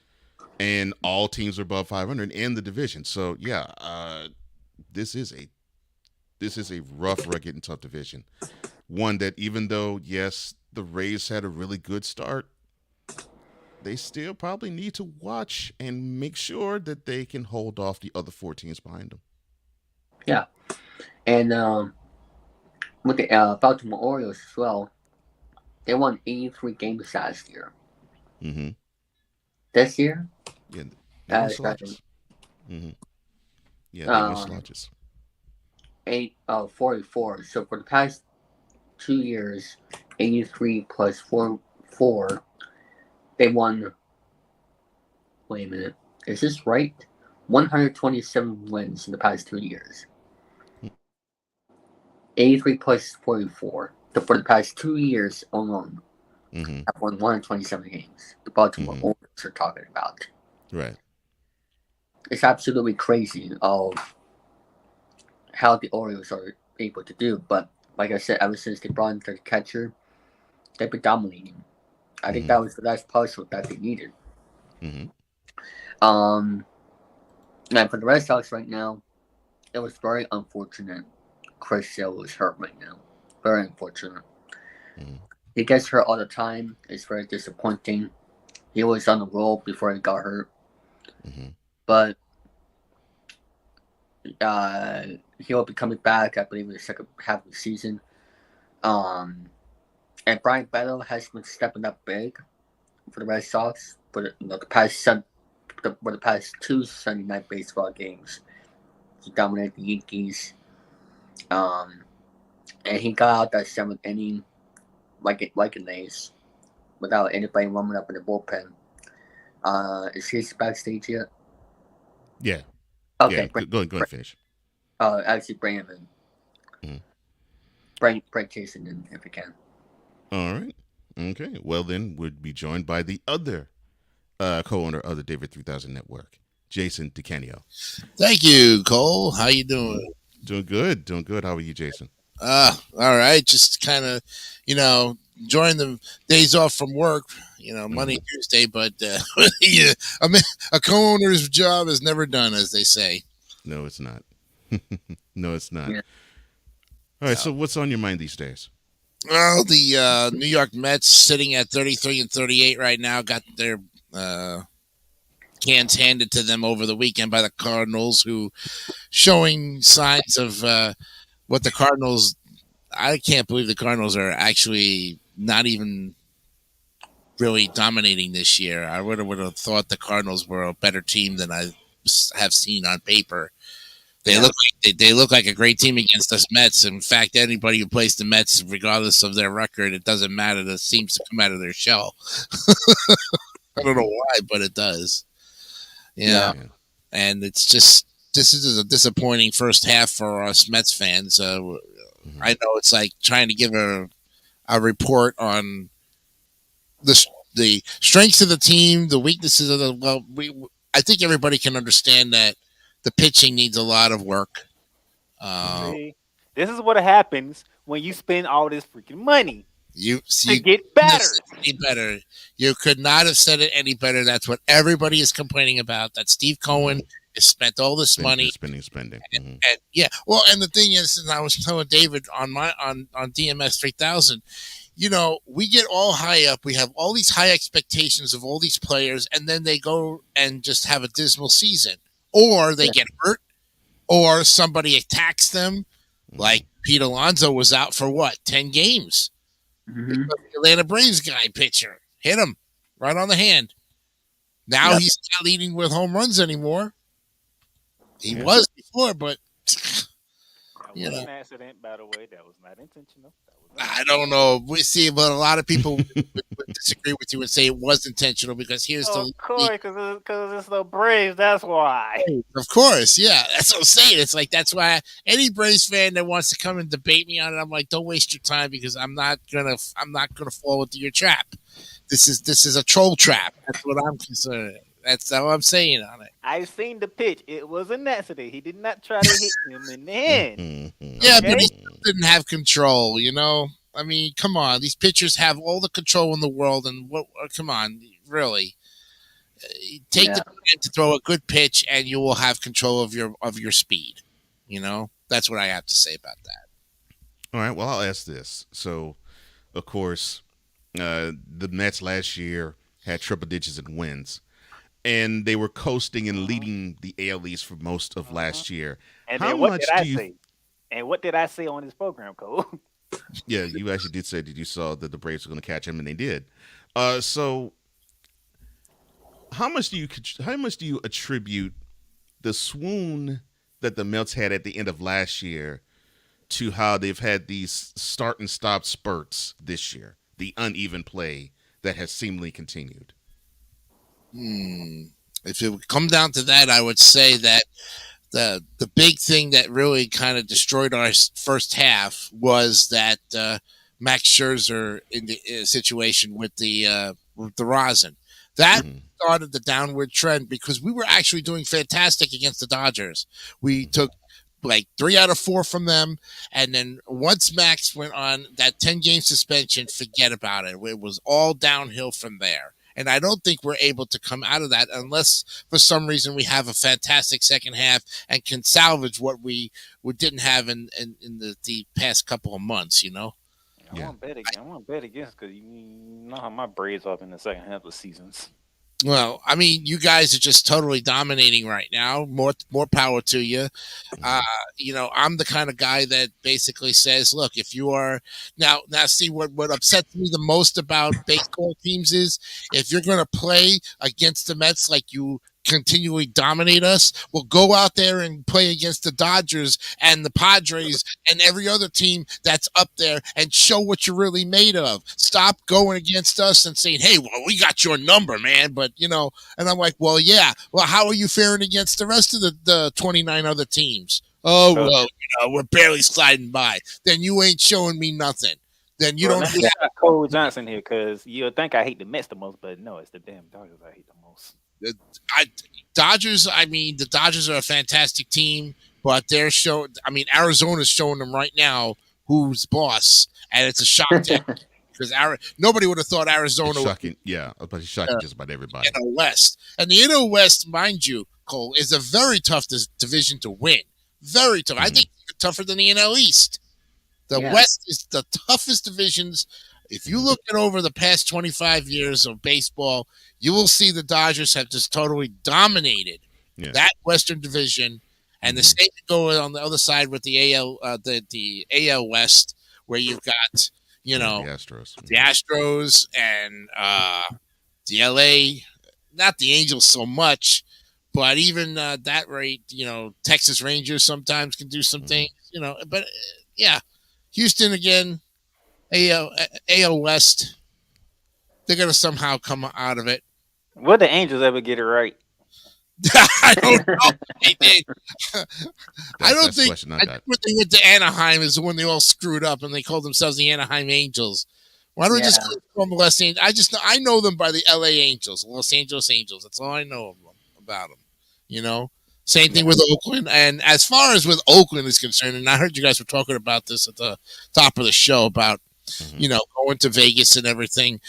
S1: And all teams are above 500 in the division. So, yeah, this is a rough, rugged, and tough division. One that even though, yes, the Rays had a really good start, they still probably need to watch and make sure that they can hold off the other 4 teams behind them.
S13: Yeah. And with the Baltimore Orioles as well, they won 83 games last year.
S1: Mm-hmm.
S13: This year?
S1: Yeah, they were slouches. Mm-hmm. Yeah, they were slouches.
S13: 44. So for the past 2 years, 83 plus 4, they won. Wait a minute. Is this right? 127 wins in the past 2 years. 83 plus 44. So for the past 2 years alone, I've won 127 games. The Baltimore Orioles are talking about.
S1: Right.
S13: It's absolutely crazy of how the Orioles are able to do. But like I said, ever since they brought in their catcher, they've been dominating. I think that was the last puzzle that they needed. And for the Red Sox right now, it was very unfortunate. Chris Sale was hurt right now. Very unfortunate. He gets hurt all the time. It's very disappointing. He was on the roll before he got hurt. But he'll be coming back, I believe, in the second half of the season. And Brian Battle has been stepping up big for the Red Sox for the past 2 Sunday night baseball games. He dominated the Yankees. And he got out that 7th inning like an ace without anybody warming up in the bullpen. Is he backstage yet?
S1: Yeah.
S13: Okay.
S1: Yeah, go ahead and finish.
S13: Actually, bring him in. Bring Jason in if you can.
S1: All right. Okay. Well, then we'll be joined by the other co-owner of the David 3000 Network, Jason DeCanio.
S14: Thank you, Cole. How you doing?
S1: Doing good. Doing good. How are you, Jason?
S14: All right. Just kind of, enjoying the days off from work, Monday, Tuesday. But yeah, I mean, a co-owner's job is never done, as they say.
S1: No, it's not. No, it's not.
S13: Yeah.
S1: All right. So what's on your mind these days?
S14: Well, the New York Mets sitting at 33 and 38 right now got their cans handed to them over the weekend by the Cardinals, who showing signs of what the Cardinals. I can't believe the Cardinals are actually not even really dominating this year. I would have thought the Cardinals were a better team than I have seen on paper. They look like a great team against us Mets. In fact, anybody who plays the Mets, regardless of their record, it doesn't matter. That seems to come out of their shell. I don't know why, but it does. Yeah. And it's just this is a disappointing first half for us Mets fans. I know it's like trying to give a report on the strengths of the team, the weaknesses of the. Well, I think everybody can understand that the pitching needs a lot of work.
S7: See, this is what happens when you spend all this freaking money
S14: You
S7: to get better.
S14: any better. You could not have said it any better. That's what everybody is complaining about. That Steve Cohen has spent all this money.
S1: Spending.
S14: And yeah, well, and the thing is, and I was telling David on my on DMS 3000, we get all high up. We have all these high expectations of all these players, and then they go and just have a dismal season, or they get hurt, or somebody attacks them. Like Pete Alonso was out for 10 games.
S13: Mm-hmm.
S14: The Atlanta Braves guy pitcher hit him right on the hand. Now he's not leading with home runs anymore. He was before, but
S7: That was an accident, by the way. That was not intentional.
S14: I don't know. We see, but a lot of people would disagree with you and say it was intentional because here's
S7: Of course, because it's the Braves. That's why.
S14: Of course, yeah. That's what I'm saying. It's like that's why any Braves fan that wants to come and debate me on it, I'm like, don't waste your time because I'm not gonna fall into your trap. This is a troll trap. That's what I'm concerned. That's how I'm saying on it.
S7: I've seen the pitch. It was an accident. He did not try to hit him in the hand.
S14: Yeah, but he still didn't have control. I mean, come on. These pitchers have all the control in the world, and come on, really. Take the time to throw a good pitch, and you will have control of your speed. That's what I have to say about that.
S1: All right. Well, I'll ask this. So, of course, the Mets last year had triple digits in wins, and they were coasting and leading the AL East for most of last year.
S7: And then what did I say? And what did I say on this program, Cole?
S1: Yeah, you actually did say that you saw that the Braves were going to catch him, and they did. So, how much do you attribute the swoon that the Mets had at the end of last year to how they've had these start and stop spurts this year, the uneven play that has seemingly continued?
S14: If it would come down to that, I would say that the big thing that really kind of destroyed our first half was that Max Scherzer in the situation with the rosin. That started the downward trend because we were actually doing fantastic against the Dodgers. We took like 3 out of 4 from them, and then once Max went on that 10-game suspension, forget about it. It was all downhill from there. And I don't think we're able to come out of that unless for some reason we have a fantastic second half and can salvage what we didn't have in the past couple of months,
S7: I want to bet against because you know how my Braves are in the second half of seasons.
S14: Well, I mean, you guys are just totally dominating right now. More power to you. I'm the kind of guy that basically says, look, if you are now see what upsets me the most about baseball teams is if you're going to play against the Mets like you continually dominate us, well, go out there and play against the Dodgers and the Padres and every other team that's up there and show what you're really made of. Stop going against us and saying, hey, well, we got your number, man. But, and I'm like, well, yeah. Well, how are you faring against the rest of the 29 other teams? Oh, well, we're barely sliding by. Then you ain't showing me nothing. Then you don't.
S7: I got Cole Johnson here because you'll think I hate the Mets the most, but no, it's the damn Dodgers I hate the most.
S14: The Dodgers are a fantastic team, but Arizona's showing them right now who's boss, and it's a shock because nobody would have thought Arizona
S1: was shocking. Yeah, but it's shocking just about everybody.
S14: NL West, and the NL West, mind you, Cole, is a very tough division to win. Very tough. I think it's tougher than the NL East. The West is the toughest divisions. If you look at over the past 25 years of baseball, you will see the Dodgers have just totally dominated that Western division, and the same can go on the other side with the AL, the AL West, where you've got the Astros and the LA, not the Angels so much, but even that rate, Texas Rangers sometimes can do some things, But Houston again. AL West, they're going to somehow come out of it.
S7: Will the Angels ever get it right?
S14: I don't know. They did. I don't
S1: That's the
S14: think.
S1: question I
S14: I think
S1: got.
S14: when they went to Anaheim is when they all screwed up and they called themselves the Anaheim Angels. Why don't we just call them the Los Angeles? I know them by the L.A. Angels, Los Angeles Angels. That's all I know about them. You know, same thing with Oakland. And as far as with Oakland is concerned, and I heard you guys were talking about this at the top of the show about going to Vegas and everything.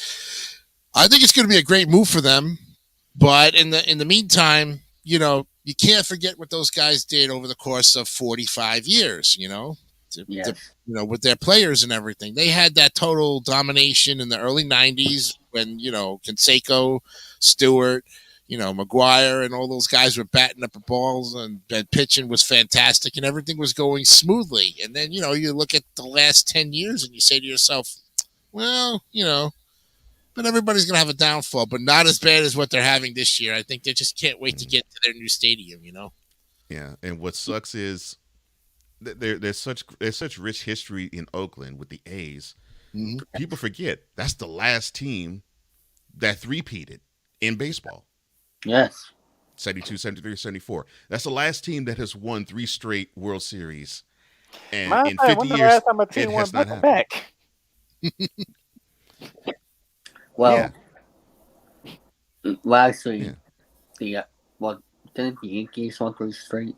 S14: I think it's going to be a great move for them. But in the meantime, you can't forget what those guys did over the course of 45 years. With their players and everything, they had that total domination in the early 90s when Canseco, Stewart, McGuire, and all those guys were batting up the balls and pitching was fantastic and everything was going smoothly. And then you look at the last 10 years and you say to yourself, well, but everybody's going to have a downfall, but not as bad as what they're having this year. I think they just can't wait to get to their new stadium,
S1: Yeah, and what sucks is there's such rich history in Oakland with the A's. People forget that's the last team that three-peated in baseball.
S13: Yes.
S1: 72, 73, 74. That's the last team that has won 3 straight World Series. And
S7: Matter
S1: in
S7: of fact,
S1: 50
S7: when the
S1: years,
S7: last time a
S1: it
S7: team won
S1: has not happened.
S7: back?
S13: Well, actually, didn't the Yankees won 3 straight?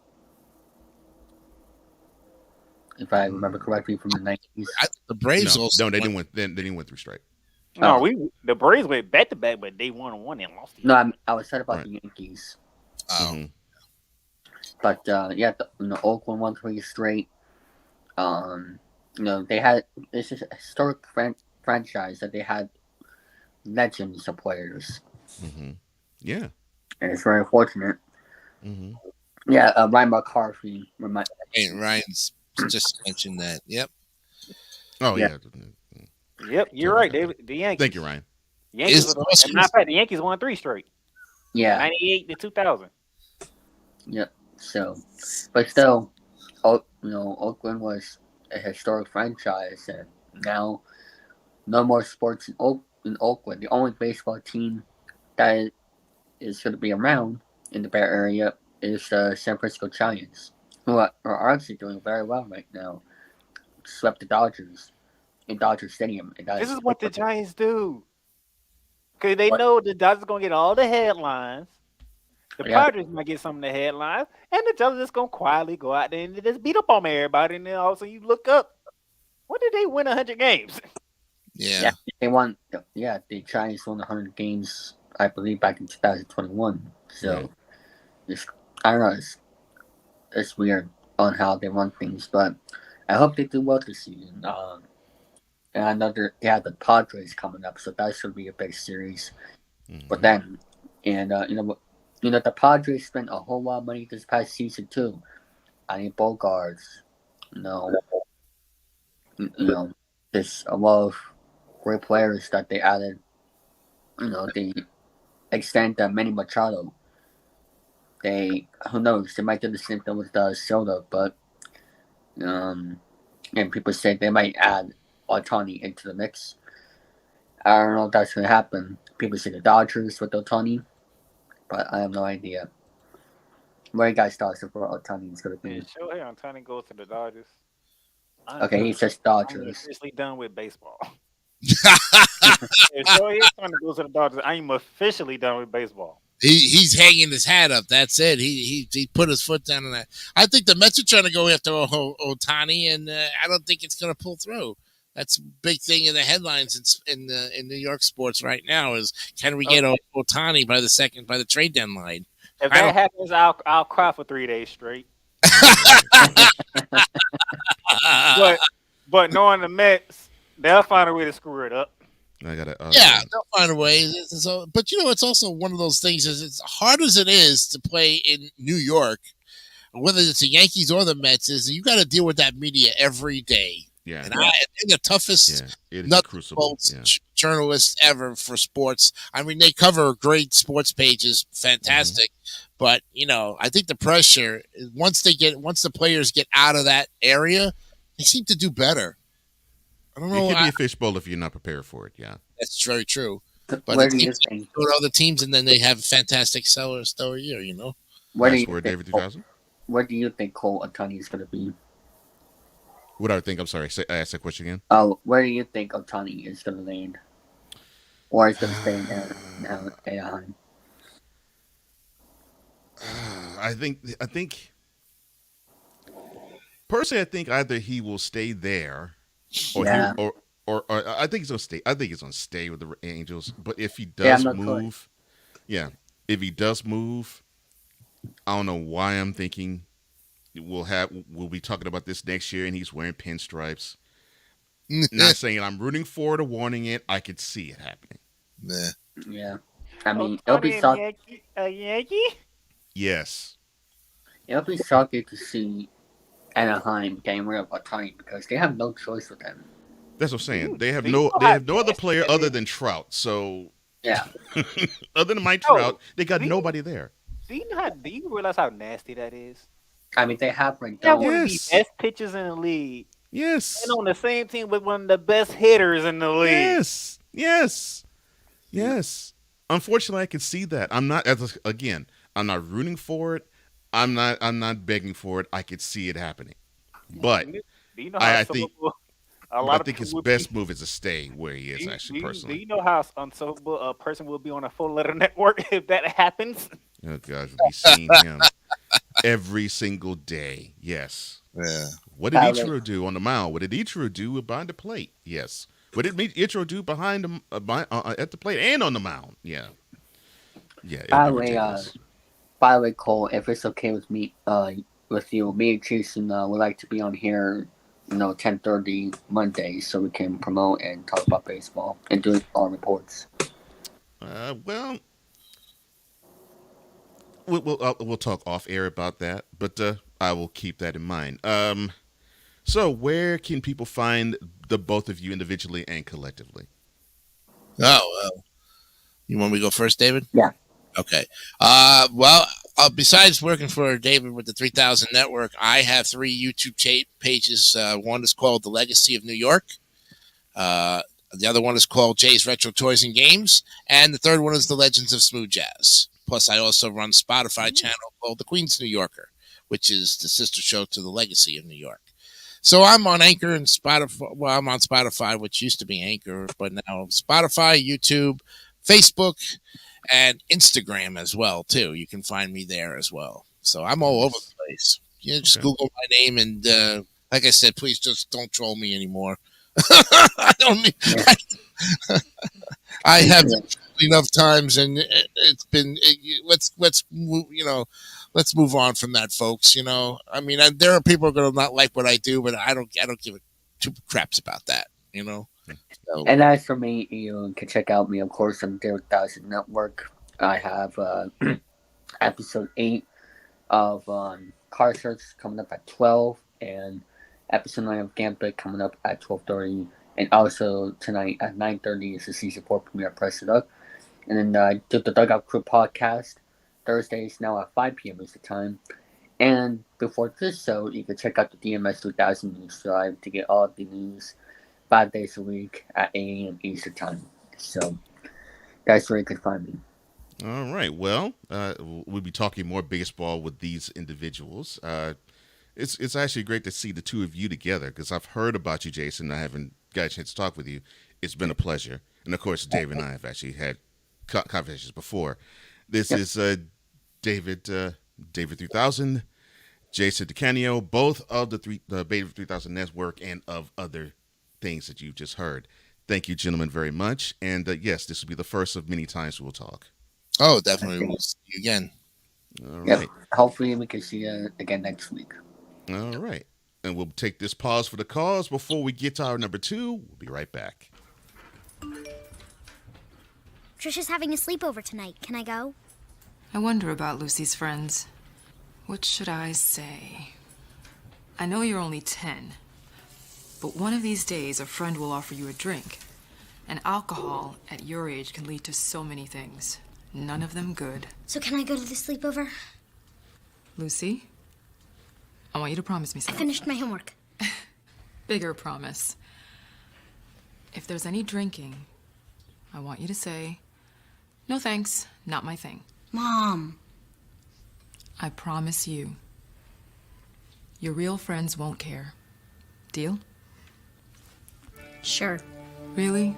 S13: If I remember correctly, from the 90s.
S14: The Braves
S1: no, they didn't win. They didn't win 3 straight.
S7: No, the Braves went back to back, but they won one and lost.
S13: No, I was talking about the Yankees.
S14: Oh.
S13: But Oakland won 3 straight. They had this is a historic franchise that they had legends of players.
S1: Yeah,
S13: and it's very fortunate. Ryan McCarthy.
S14: Ryan's just mentioned that. Yep.
S1: Oh yeah.
S7: Yep, you're right. The Yankees.
S1: Thank you, Ryan.
S7: Yankees. As a matter of fact, the Yankees won 3 straight.
S13: Yeah.
S7: 98 to 2000.
S13: Yep. So, but still, Oakland was a historic franchise, and now no more sports in Oakland. The only baseball team that is going to be around in the Bay Area is the San Francisco Giants, who are actually doing very well right now. Swept the Dodgers in Dodger Stadium.
S7: This is what the Giants do. Because they know the Dodgers going to get all the headlines. The Padres might get some of the headlines. And the Dodgers just going to quietly go out there and just beat up on everybody. And then all of a sudden you look up. When did they win 100 games?
S14: Yeah.
S13: They won. Yeah, the Giants won 100 games, I believe, back in 2021. So, I don't know. It's weird on how they run things, but I hope they do well this season. And I know they have the Padres coming up, so that should be a big series for them. And the Padres spent a whole lot of money this past season too. I mean, Bogarts. There's a lot of great players that they added. They extend Manny Machado. Who knows? They might do the same thing with Soto, but and people say they might add Ohtani into the mix. I don't know if that's going to happen. People say the Dodgers with Ohtani, but I have no idea. Where you guys thought for Ohtani is going to be?
S7: Yeah, sure. Ohtani goes to the Dodgers.
S13: Okay, he says Dodgers.
S7: I'm officially done with baseball. If Shohei Ohtani goes to the Dodgers, I'm officially done with baseball.
S14: He's hanging his hat up. That's it. He put his foot down on that. I think the Mets are trying to go after Ohtani, and I don't think it's going to pull through. That's a big thing in the headlines in New York sports right now is can we get Ohtani by the trade deadline?
S7: If that happens, I'll cry for 3 days straight. but knowing the Mets, they'll find a way to screw it up.
S14: They'll find a way. But it's also one of those things. Is as hard as it is to play in New York, whether it's the Yankees or the Mets, is you got to deal with that media every day.
S1: Yeah,
S14: and I'm the toughest journalists ever for sports. I mean, they cover great sports pages, fantastic. But I think the pressure once the players get out of that area, they seem to do better. I don't know.
S1: It can be a fishbowl if you're not prepared for it. Yeah,
S14: that's very true. But
S13: Where do you
S14: go to other teams and then they have a fantastic sellers story year.
S13: Where do
S1: Last
S13: you
S1: word,
S13: think
S1: David 3000.
S13: where do you think Cole Otani is going to be?
S1: What do I think? I'm sorry. Ask that question again.
S13: Oh, where do you think Otani is going to land, or is going to stay in Anaheim?
S1: I think personally, I think either he will stay there, or he
S13: Yeah.
S1: or I think he's gonna stay. I think he's gonna stay with the Angels. But if he
S13: Yeah, I'm
S1: does
S13: not sure.
S1: move, yeah, if he does move, I don't know why I'm thinking we'll be talking about this next year, and he's wearing pinstripes. Not saying I'm rooting for it or wanting it. I could see it happening.
S14: Nah.
S13: Yeah. I mean, it'll be
S7: Yankee?
S1: Yes.
S13: It'll be shocking to see Anaheim getting rid of Otani because they have no choice with him.
S1: That's what I'm saying. They have
S7: do you
S1: no
S7: know
S1: they
S7: how
S1: have no other player
S7: nasty that
S1: other
S7: is?
S1: than Trout. So
S13: Yeah.
S1: other than Mike
S7: No,
S1: Trout, they got
S7: do you-
S1: nobody there.
S7: Do you realize how nasty that is?
S13: I mean, they have
S7: They have
S13: Rendon.
S7: one of the
S1: Yes.
S7: best pitchers in the league,
S1: Yes.
S7: and on the same team with one of the best hitters in the league.
S1: Yes. Yes. Yes. Unfortunately, I can see that. I'm not again. I'm not rooting for it. I'm not begging for it. I could see it happening. But
S7: Do you know how
S1: I think
S7: a lot
S1: I
S7: of
S1: think
S7: people
S1: his
S7: would
S1: best
S7: be,
S1: move is to stay where he is. Actually,
S7: do
S1: personally.
S7: you know how unsolvable a person will be on a 4-letter network if that happens?
S1: Oh gosh, we'll be seeing him every single day. Yes.
S14: Yeah.
S1: What did
S13: Tyler.
S1: Ichiro do on the mound? What did Ichiro do behind the plate? Yes. What did Ichiro do behind the at the plate and on the mound? Yeah. Yeah. It'll
S13: By
S1: be
S13: the way,
S1: ridiculous.
S13: Cole, if it's okay with me, with you, me and Jason would like to be on here, 10:30 Mondays, so we can promote and talk about baseball and do our reports.
S1: Well, we'll talk off air about that, but I will keep that in mind. So where can people find the both of you individually and collectively?
S14: Oh, well. You want me to go first, David?
S13: Yeah.
S14: Okay. Well, besides working for David with the 3000 Network, I have 3 YouTube pages. One is called The Legacy of New York. The other one is called Jay's Retro Toys and Games. And the third one is The Legends of Smooth Jazz. Plus, I also run a Spotify channel called The Queen's New Yorker, which is the sister show to The Legacy of New York. So I'm on Anchor and Spotify. Well, I'm on Spotify, which used to be Anchor, but now Spotify, YouTube, Facebook, and Instagram as well, too. You can find me there as well. So I'm all over the place. Just Google my name and, like I said, please just don't troll me anymore. I don't need. I have enough times, and it's been. Let's move on from that, folks. I mean, there are people who are gonna not like what I do, but I don't give a two craps about that. So,
S13: And as for me, you can check out me, of course, on the 3000 Network. I have episode 8 of Car Search coming up at 12, and episode 9 of Gambit coming up at 12:30, and also tonight at 9:30 is the season 4 premiere Press It Up. And then I do the Dugout Crew podcast Thursdays now at 5 p.m. is the time. And before this show, you can check out the DMS 2000 News Drive to get all of the news 5 days a week at 8 a.m. Eastern Time. So that's where you can find me.
S1: All right. Well, we'll be talking more baseball with these individuals. It's actually great to see the two of you together because I've heard about you, Jason. I haven't got a chance to talk with you. It's been a pleasure. And of course, Dave and I have actually had conversations before. This is David 3000, Jason DeCanio, both of the Beta 3000 Network and of other things that you've just heard. Thank you, gentlemen, very much. And yes, this will be the first of many times we'll talk.
S14: Oh, definitely. We'll see you again.
S1: All right.
S13: Hopefully we can see you again next week.
S1: All right. And we'll take this pause for the cause before we get to our number 2. We'll be right back.
S15: Trisha's having a sleepover tonight. Can I go?
S16: I wonder about Lucy's friends. What should I say? I know you're only 10, but one of these days a friend will offer you a drink. And alcohol at your age can lead to so many things. None of them good.
S15: So can I go to the sleepover?
S16: Lucy, I want you to promise me
S15: I
S16: something.
S15: finished my homework.
S16: Bigger promise. If there's any drinking, I want you to say, "No thanks, not my thing."
S15: Mom.
S16: I promise you, your real friends won't care. Deal?
S15: Sure.
S16: Really?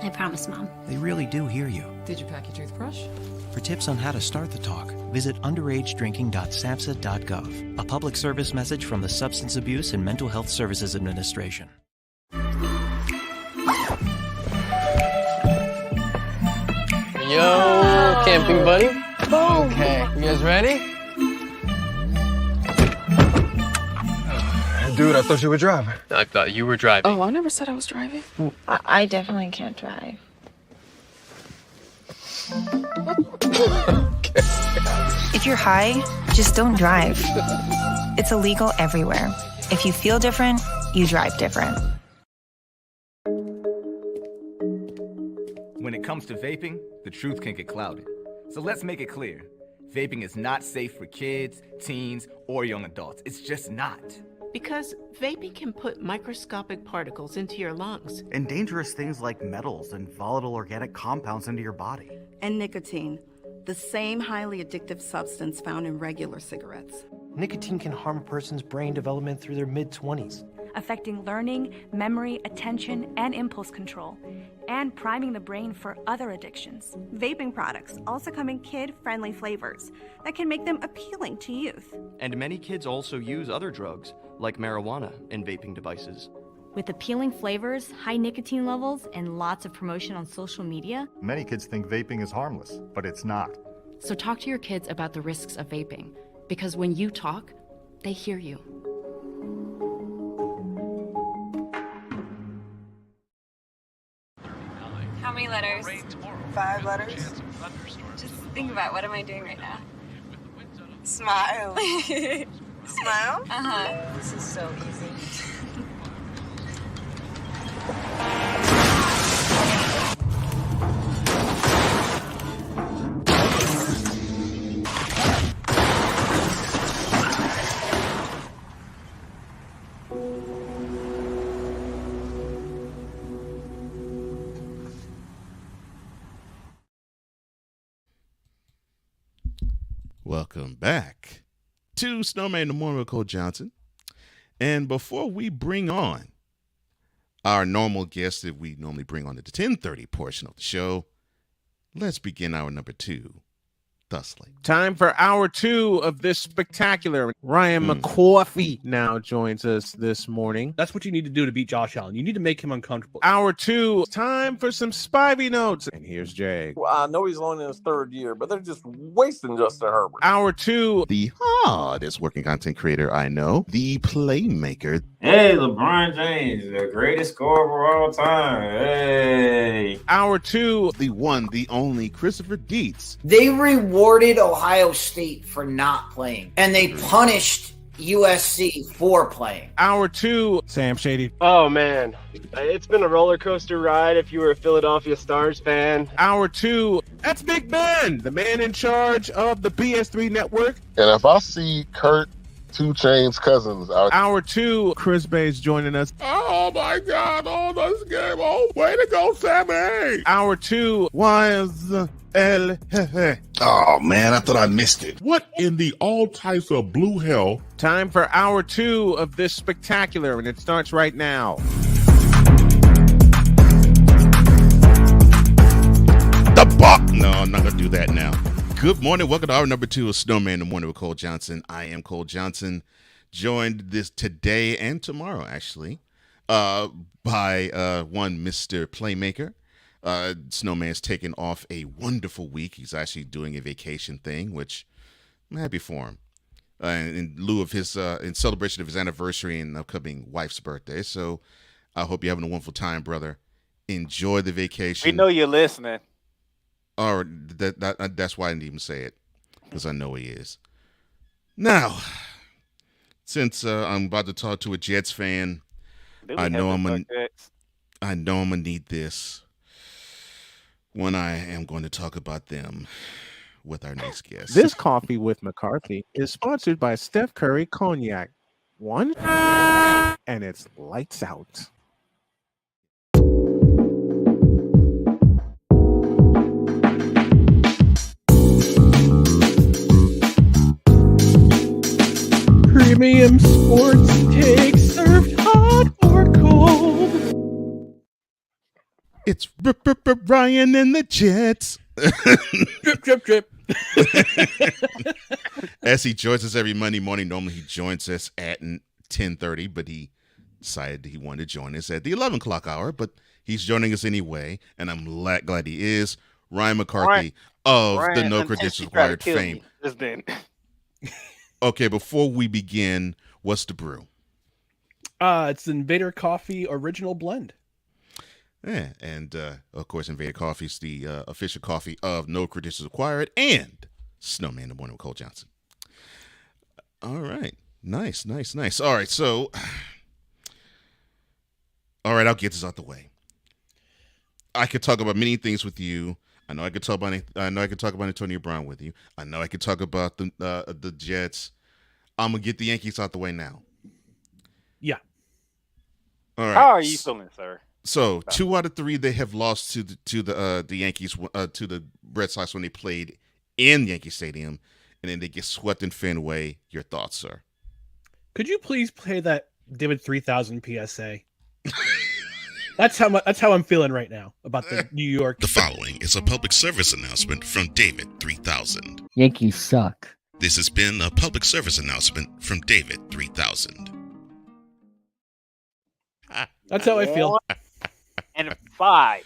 S15: I promise, Mom.
S17: They really do hear you.
S16: Did you pack your toothbrush?
S17: For tips on how to start the talk, visit underagedrinking.samhsa.gov. A public service message from the Substance Abuse and Mental Health Services Administration.
S18: Yo, camping buddy. Okay, you guys ready?
S19: Dude, I thought you were driving.
S18: I thought you were driving.
S16: Oh, I never said I was driving.
S20: I definitely can't drive.
S21: If you're high, just don't drive. It's illegal everywhere. If you feel different, you drive different.
S22: When it comes to vaping, the truth can get clouded. So let's make it clear. Vaping is not safe for kids, teens, or young adults. It's just not.
S23: Because vaping can put microscopic particles into your lungs.
S24: And dangerous things like metals and volatile organic compounds into your body.
S25: And nicotine, the same highly addictive substance found in regular cigarettes.
S26: Nicotine can harm a person's brain development through their mid-20s.
S27: Affecting learning, memory, attention, and impulse control, and priming the brain for other addictions.
S28: Vaping products also come in kid-friendly flavors that can make them appealing to youth.
S29: And many kids also use other drugs, like marijuana, in vaping devices.
S30: With appealing flavors, high nicotine levels, and lots of promotion on social media,
S31: many kids think vaping is harmless, but it's not.
S30: So talk to your kids about the risks of vaping, because when you talk, they hear you.
S32: How many letters? 5 letters. Just think about, what am I doing right now? Smile. Smile? Uh-huh. This is so easy.
S1: Welcome back to Snowman in the Morning with Cole Johnson. And before we bring on our normal guest that we normally bring on at the 10:30 portion of the show, let's begin our number 2 thusly.
S4: Time for hour 2 of this spectacular. Ryan McCoffey now joins us this morning.
S33: That's what you need to do to beat Josh Allen. You need to make him uncomfortable.
S4: Hour 2, time for some Spivey notes. And here's Jay.
S34: Well, I know he's only in his 3rd year, but they're just wasting Justin Herbert.
S4: Hour 2,
S1: the hardest working content creator I know, the playmaker.
S35: Hey, LeBron James, the greatest scorer of all time. Hey.
S4: Hour 2,
S1: the one, the only Christopher Dietz.
S36: They rewarded Ohio State for not playing, and they punished USC for playing.
S4: Hour 2, Sam Shady.
S37: Oh, man. It's been a roller coaster ride if you were a Philadelphia Stars fan.
S4: Hour 2, that's Big Ben, the man in charge of the BS3 network.
S6: And if I see Kurt 2 Chainz Cousins out.
S4: Hour 2, Chris Bay's joining us.
S6: Oh my God! Oh, this game! Oh, way to go, Sammy!
S4: Hour 2, was El Jefe.
S6: Oh man, I thought I missed it. What in the all types of blue hell?
S4: Time for hour 2 of this spectacular, and it starts right now.
S1: No, I'm not gonna do that now. Good morning. Welcome to hour number 2 of Snowman in the Morning with Cole Johnson. I am Cole Johnson, joined this today and tomorrow, actually, by one Mr. Playmaker. Snowman's taken off a wonderful week. He's actually doing a vacation thing, which I'm happy for him. In lieu of his, in celebration of his anniversary and upcoming wife's birthday. So I hope you're having a wonderful time, brother. Enjoy the vacation.
S7: We know you're listening.
S1: Or that's why I didn't even say it, because I know he is. Now, since I'm about to talk to a Jets fan, I know I'm gonna need this when I am going to talk about them with our next guest.
S4: This coffee with McCarthy is sponsored by Steph Curry Cognac. 1, and it's lights out.
S33: Premium sports takes served hot or cold.
S1: It's Ryan and the Jets.
S33: Drip, drip, drip.
S1: As he joins us every Monday morning, normally he joins us at 10:30, but he decided he wanted to join us at the 11 o'clock hour, but he's joining us anyway, and I'm glad he is. Ryan McCarthy of the No Credentials Required fame. Okay, before we begin, what's the brew?
S33: It's Invader Coffee Original Blend.
S1: Yeah, and of course, Invader Coffee is the official coffee of No Credentials Required and Snowman in the Morning with Cole Johnson. All right, nice. All right, so, I'll get this out the way. I could talk about many things with you. I know I could talk about Antonio Brown with you. I know I could talk about the Jets. I'm gonna get the Yankees out the way now.
S33: Yeah.
S1: All right.
S7: How are you feeling, sir?
S1: So 2 out of 3 they have lost to the Yankees to the Red Sox when they played in Yankee Stadium, and then they get swept in Fenway. Your thoughts, sir?
S33: Could you please play that David 3000 PSA? That's how I'm feeling right now about the New York.
S1: The following is a public service announcement from David 3000.
S2: Yankees suck.
S1: This has been a public service announcement from David 3000.
S33: That's how I feel.
S7: And 5.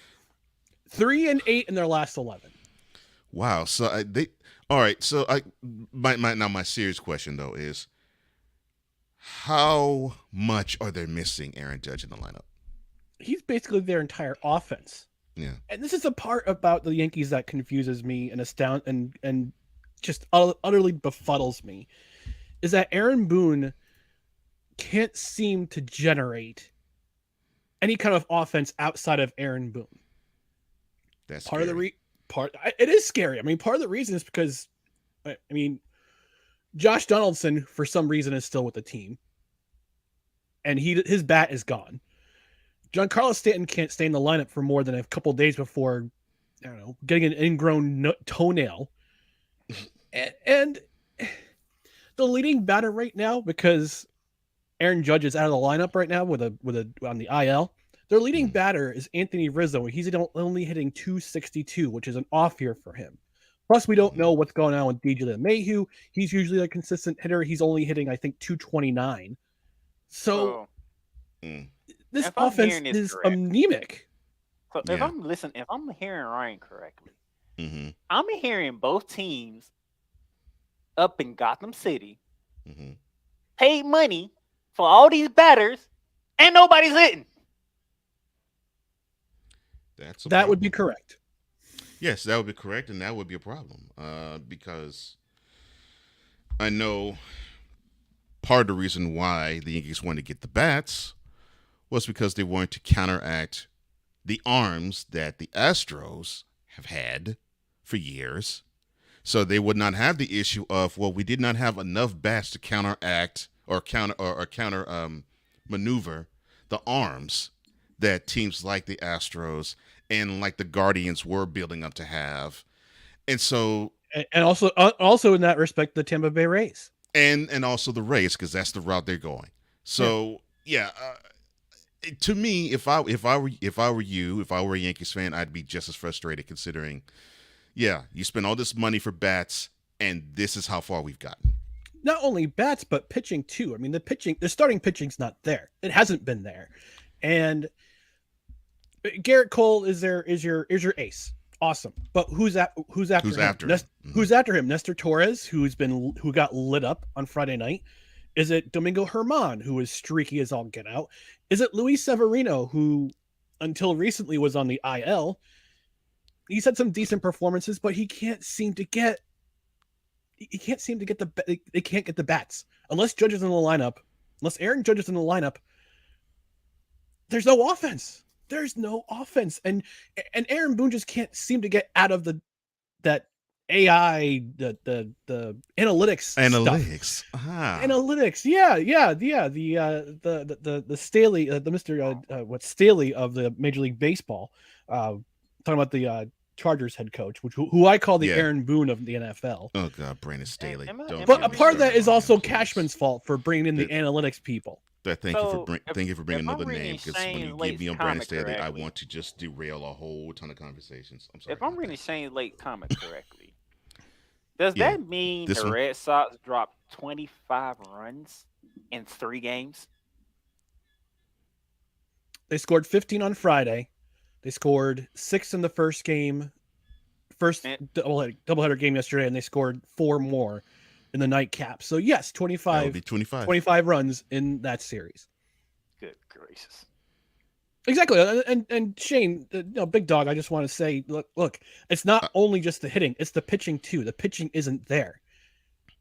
S33: 3 and 8 in their last 11.
S1: Wow. So all right. So my serious question though is, how much are they missing Aaron Judge in the lineup?
S33: He's basically their entire offense.
S1: Yeah.
S33: And this is the part about the Yankees that confuses me and just utterly befuddles me, is that Aaron Boone can't seem to generate any kind of offense outside of Aaron Boone.
S1: That's
S33: part
S1: scary.
S33: It is scary. I mean, part of the reason is because, I mean, Josh Donaldson for some reason is still with the team, and his bat is gone. Giancarlo Stanton can't stay in the lineup for more than a couple of days before, I don't know, getting an ingrown toenail. and the leading batter right now, because Aaron Judge is out of the lineup right now with on the IL. Their leading batter is Anthony Rizzo. He's only hitting 262, which is an off year for him. Plus, we don't know what's going on with DJ LeMahieu. He's usually a consistent hitter. He's only hitting, I think, 229. So this offense is anemic.
S7: So if I'm hearing Ryan correctly, I'm hearing both teams up in Gotham City paid money for all these batters, and nobody's hitting.
S33: That would be correct.
S1: Yes, that would be correct, and that would be a problem because I know part of the reason why the Yankees wanted to get the bats was because they wanted to counteract the arms that the Astros have had for years. So they would not have the issue of, well, we did not have enough bats to counteract or counter maneuver the arms that teams like the Astros and like the Guardians were building up to have. And so
S33: and also in that respect, the Tampa Bay Rays.
S1: And also the Rays, because that's the route they're going. So to me, if I were you, if I were a Yankees fan, I'd be just as frustrated, considering, you spend all this money for bats, and this is how far we've gotten.
S33: Not only bats, but pitching too. I mean, the starting pitching's not there. It hasn't been there, and Garrett Cole is your ace. Awesome, but who's after him? Who's after him? Nestor Torres, who got lit up on Friday night. Is it Domingo Germán, who is streaky as all get out? Is it Luis Severino, who until recently was on the IL? He's had some decent performances, but he can't seem to get they can't get the bats. Unless Judge is in the lineup, unless Aaron Judge is in the lineup, there's no offense. There's no offense. And Aaron Boone just can't seem to get out of that AI, the analytics stuff. Analytics. The Staley, the Mr. Staley of the Major League Baseball, talking about the Chargers head coach, who I call the
S1: Yeah.
S33: Aaron Boone of the NFL.
S1: Oh God, Brandon Staley.
S33: But a part of that is also Cashman's fault for bringing in the analytics people.
S1: Thank you for bringing
S7: if I'm
S1: another
S7: reading
S1: name, because when
S7: Shane
S1: you give
S7: Lake's
S1: me on Brandon
S7: comic
S1: Staley, I
S7: correctly-
S1: want to just derail a whole ton of conversations. I'm sorry.
S7: If I'm reading Shane Lake comic correctly, does
S1: Yeah,
S7: that mean
S1: this
S7: the
S1: one.
S7: Red Sox dropped 25 runs in 3 games?
S33: They scored 15 on Friday. They scored 6 in the first game, doubleheader game yesterday, and they scored 4 more in the nightcap. So yes,
S1: That would be 25.
S33: 25 runs in that series.
S7: Good gracious.
S33: Exactly. And Shane, big dog, I just want to say, look, it's not only just the hitting, it's the pitching too. The pitching isn't there.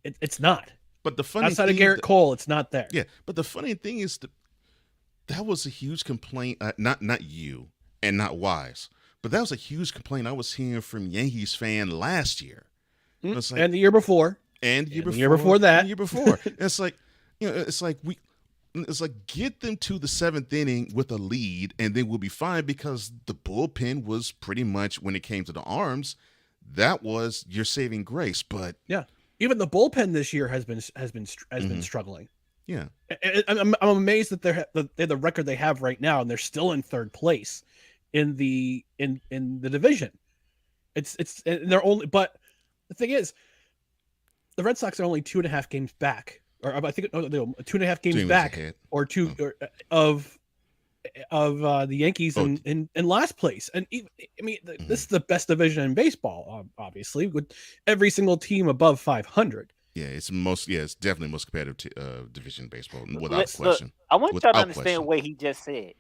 S33: It's not.
S1: But the funny
S33: outside
S1: thing
S33: of Garrett Cole, it's not there.
S1: Yeah, but the funny thing is that was a huge complaint. Not you and not Wise, but that was a huge complaint I was hearing from Yankees fan last year. It's like,
S33: And the year before.
S1: And
S33: the year before that.
S1: And the year before. It's like, it's like get them to the 7th inning with a lead, and then we'll be fine, because the bullpen was pretty much, when it came to the arms, that was your saving grace. But
S33: yeah, even the bullpen this year has been struggling.
S1: Yeah,
S33: I'm amazed that they're the record they have right now, and they're still in 3rd place in the division. And they're only, but the thing is, the Red Sox are only 2.5 games back, or I think 2.5 games back, or two of the Yankees in last place. And this is the best division in baseball, obviously, with every single team above 500.
S1: Yeah, it's definitely most competitive division in baseball, without question.
S7: I want y'all to understand what he just said.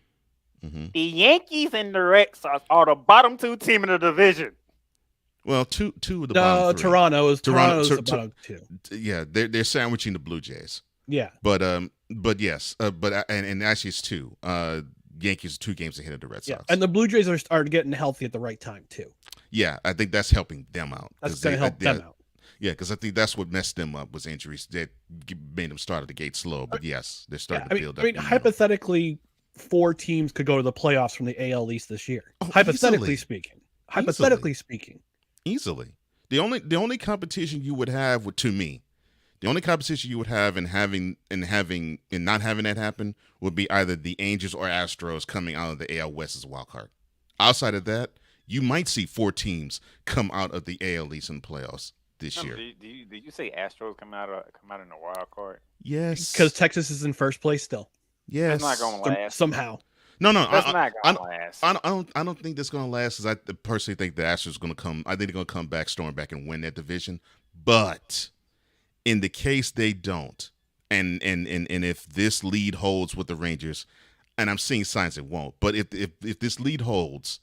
S7: The Yankees and the Red Sox are the bottom 2 team in the division.
S1: Well, two of the bottom 3.
S33: Toronto's the bottom 2.
S1: Yeah, they're sandwiching the Blue Jays.
S33: Yeah,
S1: but yes, and actually it's 2. Yankees are 2 games ahead of the Red Sox.
S33: Yeah, and the Blue Jays are getting healthy at the right time too.
S1: Yeah, I think that's helping them out.
S33: That's going to help them out.
S1: Yeah, because I think that's what messed them up, was injuries that made them start at the gate slow. But yes, they're starting to build up.
S33: Hypothetically, 4 teams could go to the playoffs from the AL East this year. Hypothetically speaking.
S1: Easily. The only competition you would have the only competition you would have in not having that happen would be either the Angels or Astros coming out of the AL West as a wild card. Outside of that, you might see 4 teams come out of the AL East in playoffs this year.
S7: Did you say Astros come out in the wild card?
S1: Yes,
S33: because Texas is in first place still.
S1: Yes,
S7: it's not going to last
S33: somehow.
S1: No,
S7: that's not going to last.
S1: I don't think that's going to last. Because I personally think the Astros are going to come. I think they're going to come back, storm back, and win that division. But in the case they don't, and if this lead holds with the Rangers, and I'm seeing signs it won't, but if this lead holds,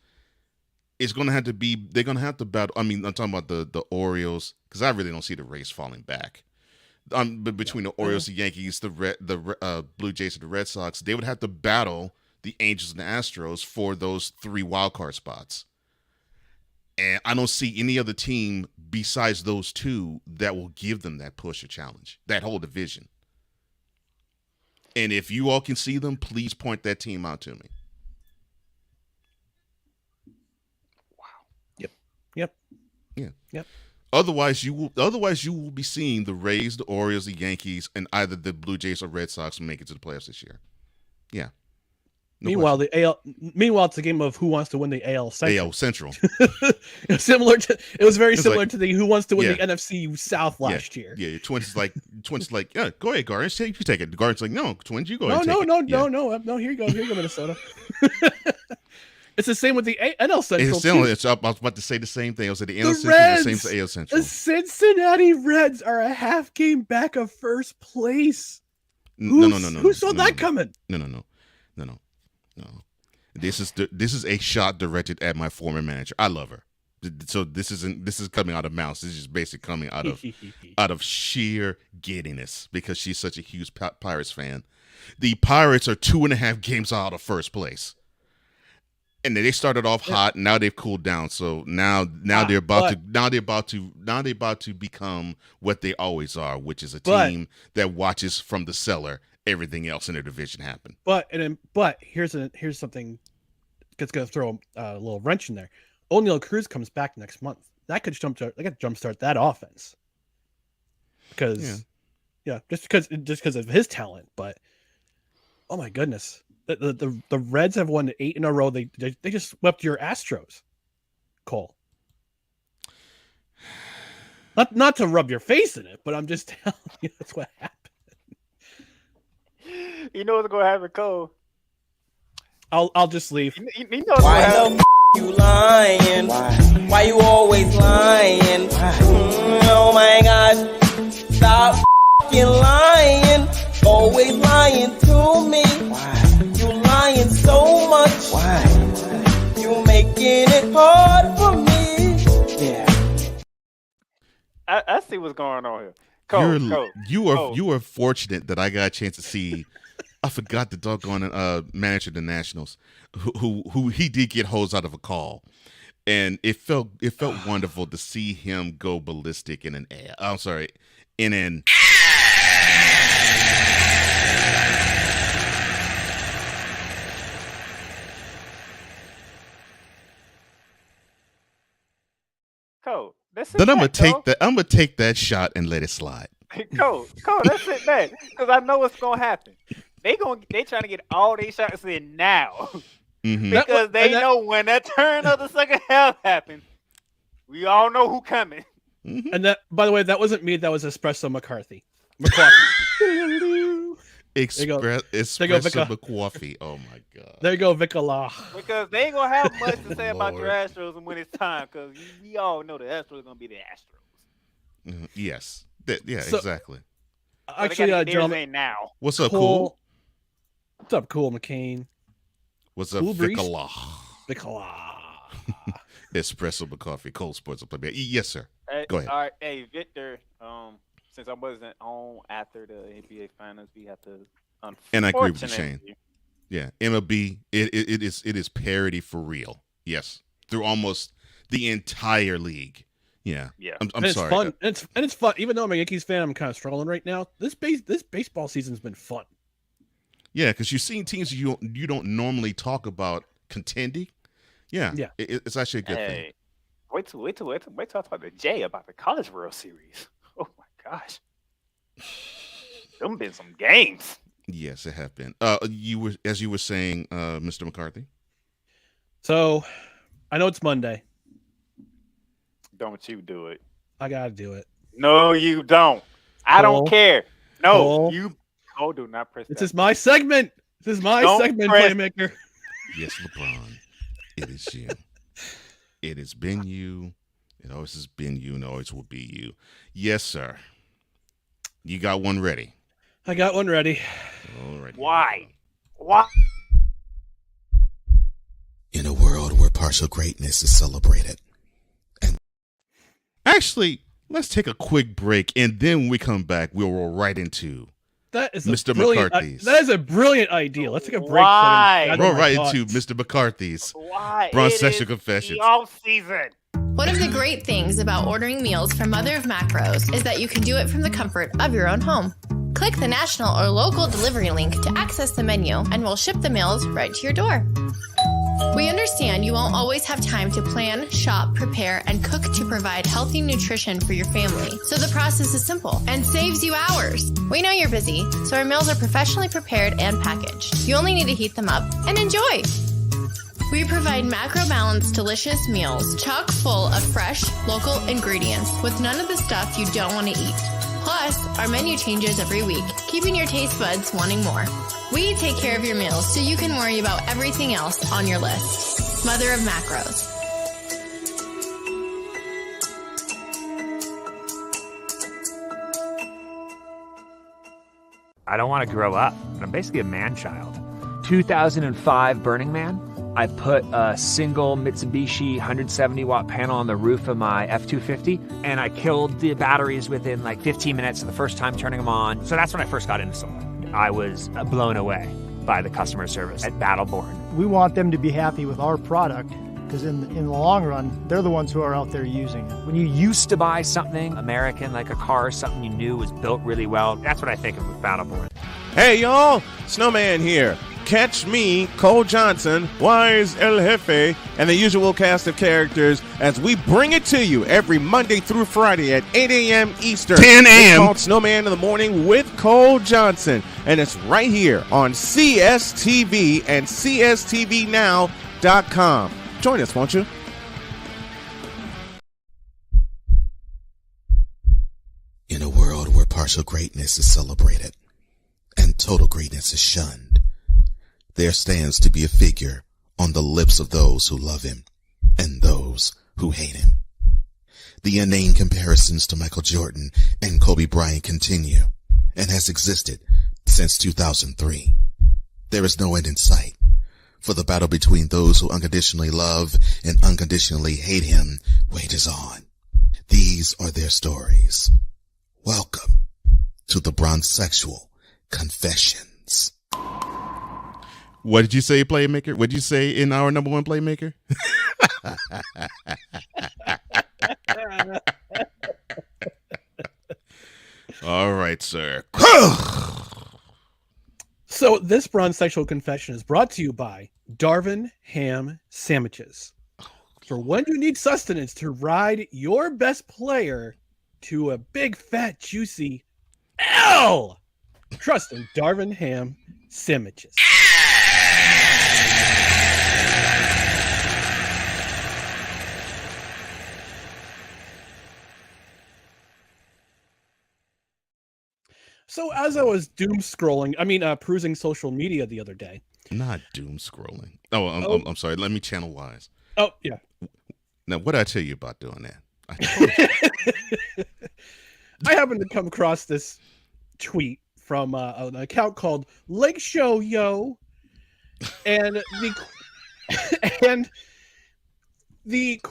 S1: it's going to have to be. They're going to have to battle. I mean, I'm talking about the Orioles, because I really don't see the Rays falling back. But between the Orioles, the Yankees, the Blue Jays, and the Red Sox, they would have to battle the Angels and the Astros for those 3 wild card spots. And I don't see any other team besides those 2 that will give them that push or challenge, that whole division. And if you all can see them, please point that team out to me.
S33: Wow. Yep.
S1: Yeah. Otherwise, you will be seeing the Rays, the Orioles, the Yankees, and either the Blue Jays or Red Sox make it to the playoffs this year. Yeah.
S33: No meanwhile, it's a game of who wants to win the AL Central.
S1: AL Central.
S33: It was very similar to the who wants to win the NFC South last year.
S1: Yeah, Twins like, yeah, go ahead, Guardians. You take it. The Guardians like, no, Twins, you go ahead.
S33: No, here you go, Minnesota. It's the same with the NL Central.
S1: I was about to say the same thing. I was at the NL Central, the same as the AL Central.
S33: The Cincinnati Reds are a half game back of first place. Who saw that coming?
S1: No. This is a shot directed at my former manager. I love her. So this is coming out of mouth. This is just basically coming out of sheer giddiness, because she's such a huge Pirates fan. The Pirates are 2.5 games out of first place. And they started off hot, and now they've cooled down. So now they're about to become what they always are, which is a team that watches from the cellar everything else in their division happen.
S33: But here's something that's going to throw a little wrench in there. O'Neal Cruz comes back next month. That could jumpstart that offense. Because, just because of his talent. But oh my goodness, the Reds have won 8 in a row. They just swept your Astros, Cole. Not to rub your face in it, but I'm just telling you that's what happened.
S7: You know what's gonna happen, Cole?
S33: I'll just leave.
S7: You know what's gonna happen.
S2: You lying? Why you always lying? Oh my gosh! Stop lying. Always lying to me. You lying so much. You making it hard for me. Yeah.
S7: I see what's going on here. Cole,
S1: you are fortunate that I got a chance to see. I forgot the doggone manager of the Nationals, who he did get hosed out of a call, and it felt wonderful to see him go ballistic in an ad. I'm sorry, in an.
S7: Cole, that's it.
S1: Then I'm gonna take that shot and let it slide.
S7: Cole, that's it, man. Because I know what's gonna happen. They trying to get all these shots in now, because they know when that turn of the second half happens, we all know who coming.
S33: And that, by the way, that wasn't me. That was Espresso McCarthy.
S1: Espresso McCoffee. Oh my god.
S33: There you go, Vicola.
S7: Because they ain't gonna have much to say about your Astros and when it's time. Because we all know the Astros are gonna be the Astros.
S1: Yes. Exactly.
S33: Actually, gentlemen,
S7: now.
S1: What's up, Cool?
S33: What's up, Cool McCain?
S1: What's up, Vicola?
S33: Vicola.
S1: Espresso McCoffee, Cold Sports. Yes, sir. Go ahead.
S7: All right, hey Victor. Since I wasn't on after the NBA Finals, we have to.
S1: And I agree with you, Shane. Yeah, MLB. It is parity for real. Yes, through almost the entire league. Yeah. I'm sorry.
S33: It's fun. It's fun. Even though I'm a Yankees fan, I'm kind of struggling right now. This baseball season's been fun.
S1: Yeah, because you've seen teams you don't normally talk about contending. Yeah. It's actually a good thing.
S7: Wait till I talk about the J about the College World Series. Oh my gosh, them been some games.
S1: Yes, it have been. You were saying, Mr. McCarthy.
S33: So, I know it's Monday.
S7: Don't you do it?
S33: I gotta do it.
S7: No, you don't. I don't care. No, you. Oh, do not press.
S33: This is my segment. This is my segment, Playmaker.
S1: Yes, LeBron. It is you. It has been you. It always has been you, and always will be you. Yes, sir. You got one ready.
S33: I got one ready.
S1: All right.
S7: Why?
S3: In a world where partial greatness is celebrated.
S1: Actually, let's take a quick break, and then when we come back, we'll roll right into Mr. McCarthy's.
S33: That is a brilliant idea. Let's take a break.
S7: Why?
S1: Roll right into Mr. McCarthy's Bronze Session Confessions.
S7: Off season.
S5: One of the great things about ordering meals from Mother of Macros is that you can do it from the comfort of your own home. Click the national or local delivery link to access the menu, and we'll ship the meals right to your door. We understand you won't always have time to plan, shop, prepare, and cook to provide healthy nutrition for your family, so the process is simple and saves you hours. We know you're busy, so our meals are professionally prepared and packaged. You only need to heat them up and enjoy. We provide macro-balanced, delicious meals chock full of fresh, local ingredients with none of the stuff you don't want to eat. Plus, our menu changes every week, keeping your taste buds wanting more. We take care of your meals so you can worry about everything else on your list. Mother of Macros.
S8: I don't want to grow up. I'm basically a man-child. 2005 Burning Man. I put a single Mitsubishi 170-watt panel on the roof of my F-250, and I killed the batteries within like 15 minutes of the first time turning them on. So that's when I first got into solar. I was blown away by the customer service at Battleborn.
S26: We want them to be happy with our product, because in the long run, they're the ones who are out there using it.
S8: When you used to buy something American, like a car, something you knew was built really well, that's what I think of with Battleborn.
S4: Hey, y'all. Snowman here. catch me, Cole Johnson, Wise El Jefe, and the usual cast of characters as we bring it to you every Monday through Friday at 8 a.m. Eastern.
S1: 10 a.m.
S4: It's called Snowman in the Morning with Cole Johnson, and it's right here on CSTV and CSTVnow.com. Join us, won't you?
S3: In a world where partial greatness is celebrated and total greatness is shunned, there stands to be a figure on the lips of those who love him and those who hate him. The inane comparisons to Michael Jordan and Kobe Bryant continue and has existed since 2003. There is no end in sight, for the battle between those who unconditionally love and unconditionally hate him wages on. These are their stories. Welcome to the Bronzexual Confessions.
S1: What did you say, Playmaker? What did you say in our number one Playmaker? All right, sir.
S33: So this Bronzexual Confession is brought to you by Darvin Ham Sandwiches. For when you need sustenance to ride your best player to a big, fat, juicy L, trust in Darvin Ham Sandwiches. So as I was perusing social media the other day.
S1: Not doom scrolling. I'm sorry. Let me channel Wise.
S33: Oh, yeah.
S1: Now, what did I tell you about doing that?
S33: I happened to come across this tweet from an account called Lake Show Yo, and the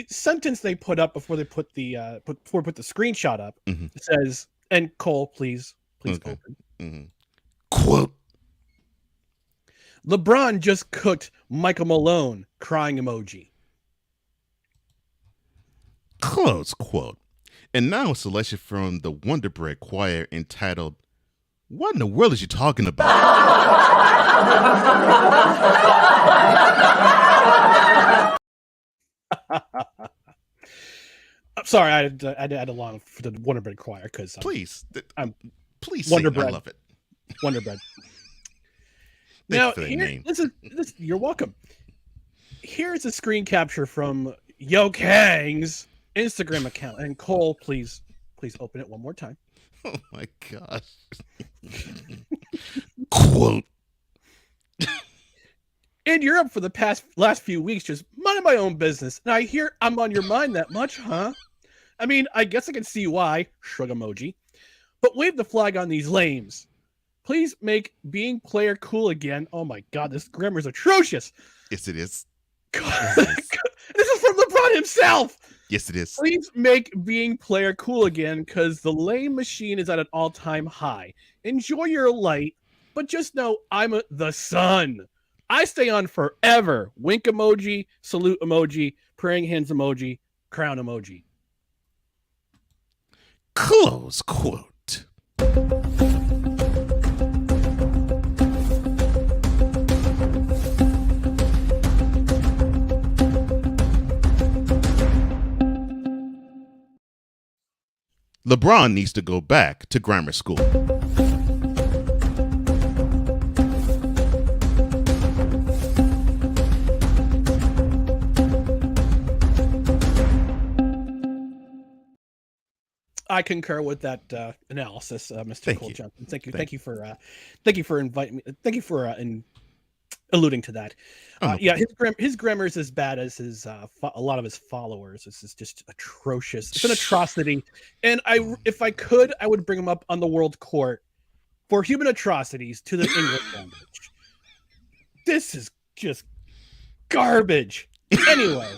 S33: sentence they put up before they put the screenshot up says, and Cole, please
S1: okay.
S33: open.
S1: Quote:
S33: LeBron just cooked Michael Malone, crying emoji.
S1: Close quote. And now a selection from the Wonder Bread Choir entitled, "What in the world is you talking about?"
S33: I'm sorry, I had to add along for the Wonder Bread Choir because
S1: please
S33: Wonder
S1: sing.
S33: Bread.
S1: I love it.
S33: Wonder Bread.
S1: Now,
S33: for that name. You're welcome. Here's a screen capture from Yo Kang's Instagram account, and Cole, please open it one more time.
S1: Oh my gosh. Quote:
S33: In Europe for the last few weeks, just minding my own business, and I hear I'm on your mind that much, huh? I mean, I guess I can see why. Shrug emoji. But wave the flag on these lames. Please make being player cool again. Oh my god, this grammar is atrocious.
S1: Yes, it is.
S33: This is from LeBron himself.
S1: Yes, it is.
S33: Please make being player cool again, because the lame machine is at an all-time high. Enjoy your light, but just know I'm the sun. I stay on forever. Wink emoji, salute emoji, praying hands emoji, crown emoji.
S1: Close quote. LeBron needs to go back to grammar school.
S33: I concur with that analysis, Mr. Cole Johnson. Thank you for inviting me. Thank you for alluding to that. Yeah, his grammar is as bad as his a lot of his followers. This is just atrocious. It's an atrocity. And if I could, I would bring him up on the world court for human atrocities to the English language. This is just garbage. Anyway.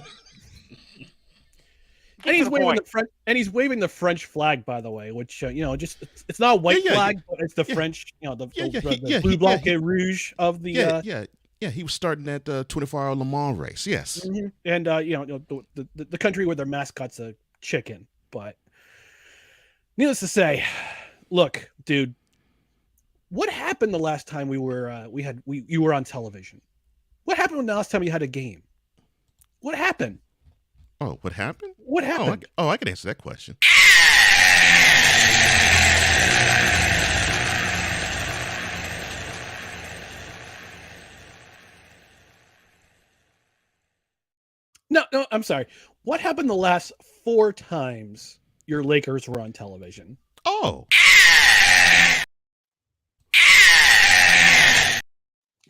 S33: And he's waving the French flag, by the way, which it's not a white flag, but it's the French, the blue, blanc, et rouge of the.
S1: Yeah, he was starting that 24-hour Le Mans race. Yes,
S33: and the country where their mascot's a chicken. But needless to say, look, dude, What happened the last time you were on television? What happened when the last time you had a game? What happened?
S1: Oh, what happened?
S33: What happened?
S1: I can answer that question.
S33: No, I'm sorry. What happened the last 4 times your Lakers were on television?
S1: Oh.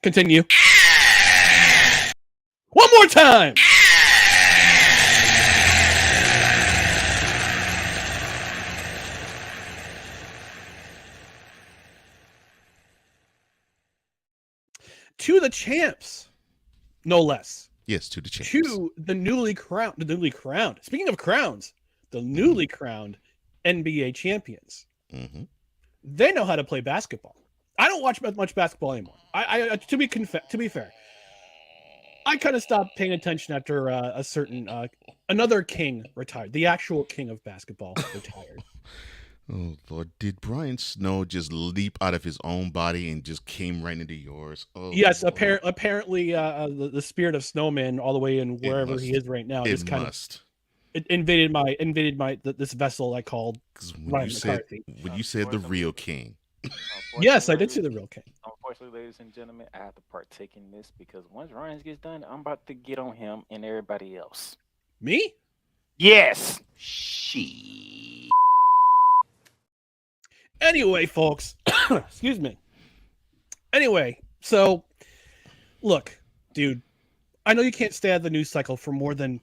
S33: Continue. One more time. To the champs, no less.
S1: Yes, to the champs.
S33: To the newly crowned. Speaking of crowns, the newly crowned NBA champions.
S1: Mm-hmm.
S33: They know how to play basketball. I don't watch much basketball anymore. I to be fair, I kind of stopped paying attention after a certain another king retired. The actual king of basketball retired.
S1: Oh Lord! Did Brian Snow just leap out of his own body and just came right into yours? Oh,
S33: yes, apparently the spirit of Snowman, all the way in wherever he is right now, just kind of invaded my this vessel I called Ryan McCarthy.
S1: When you said the real king.
S33: Yes, I did see the real king.
S7: Unfortunately, ladies and gentlemen, I have to partake in this because once Ryan gets done, I'm about to get on him and everybody else.
S33: Me?
S7: Yes.
S33: She. Anyway, folks, excuse me. Anyway, so look, dude, I know you can't stay out of the news cycle for more than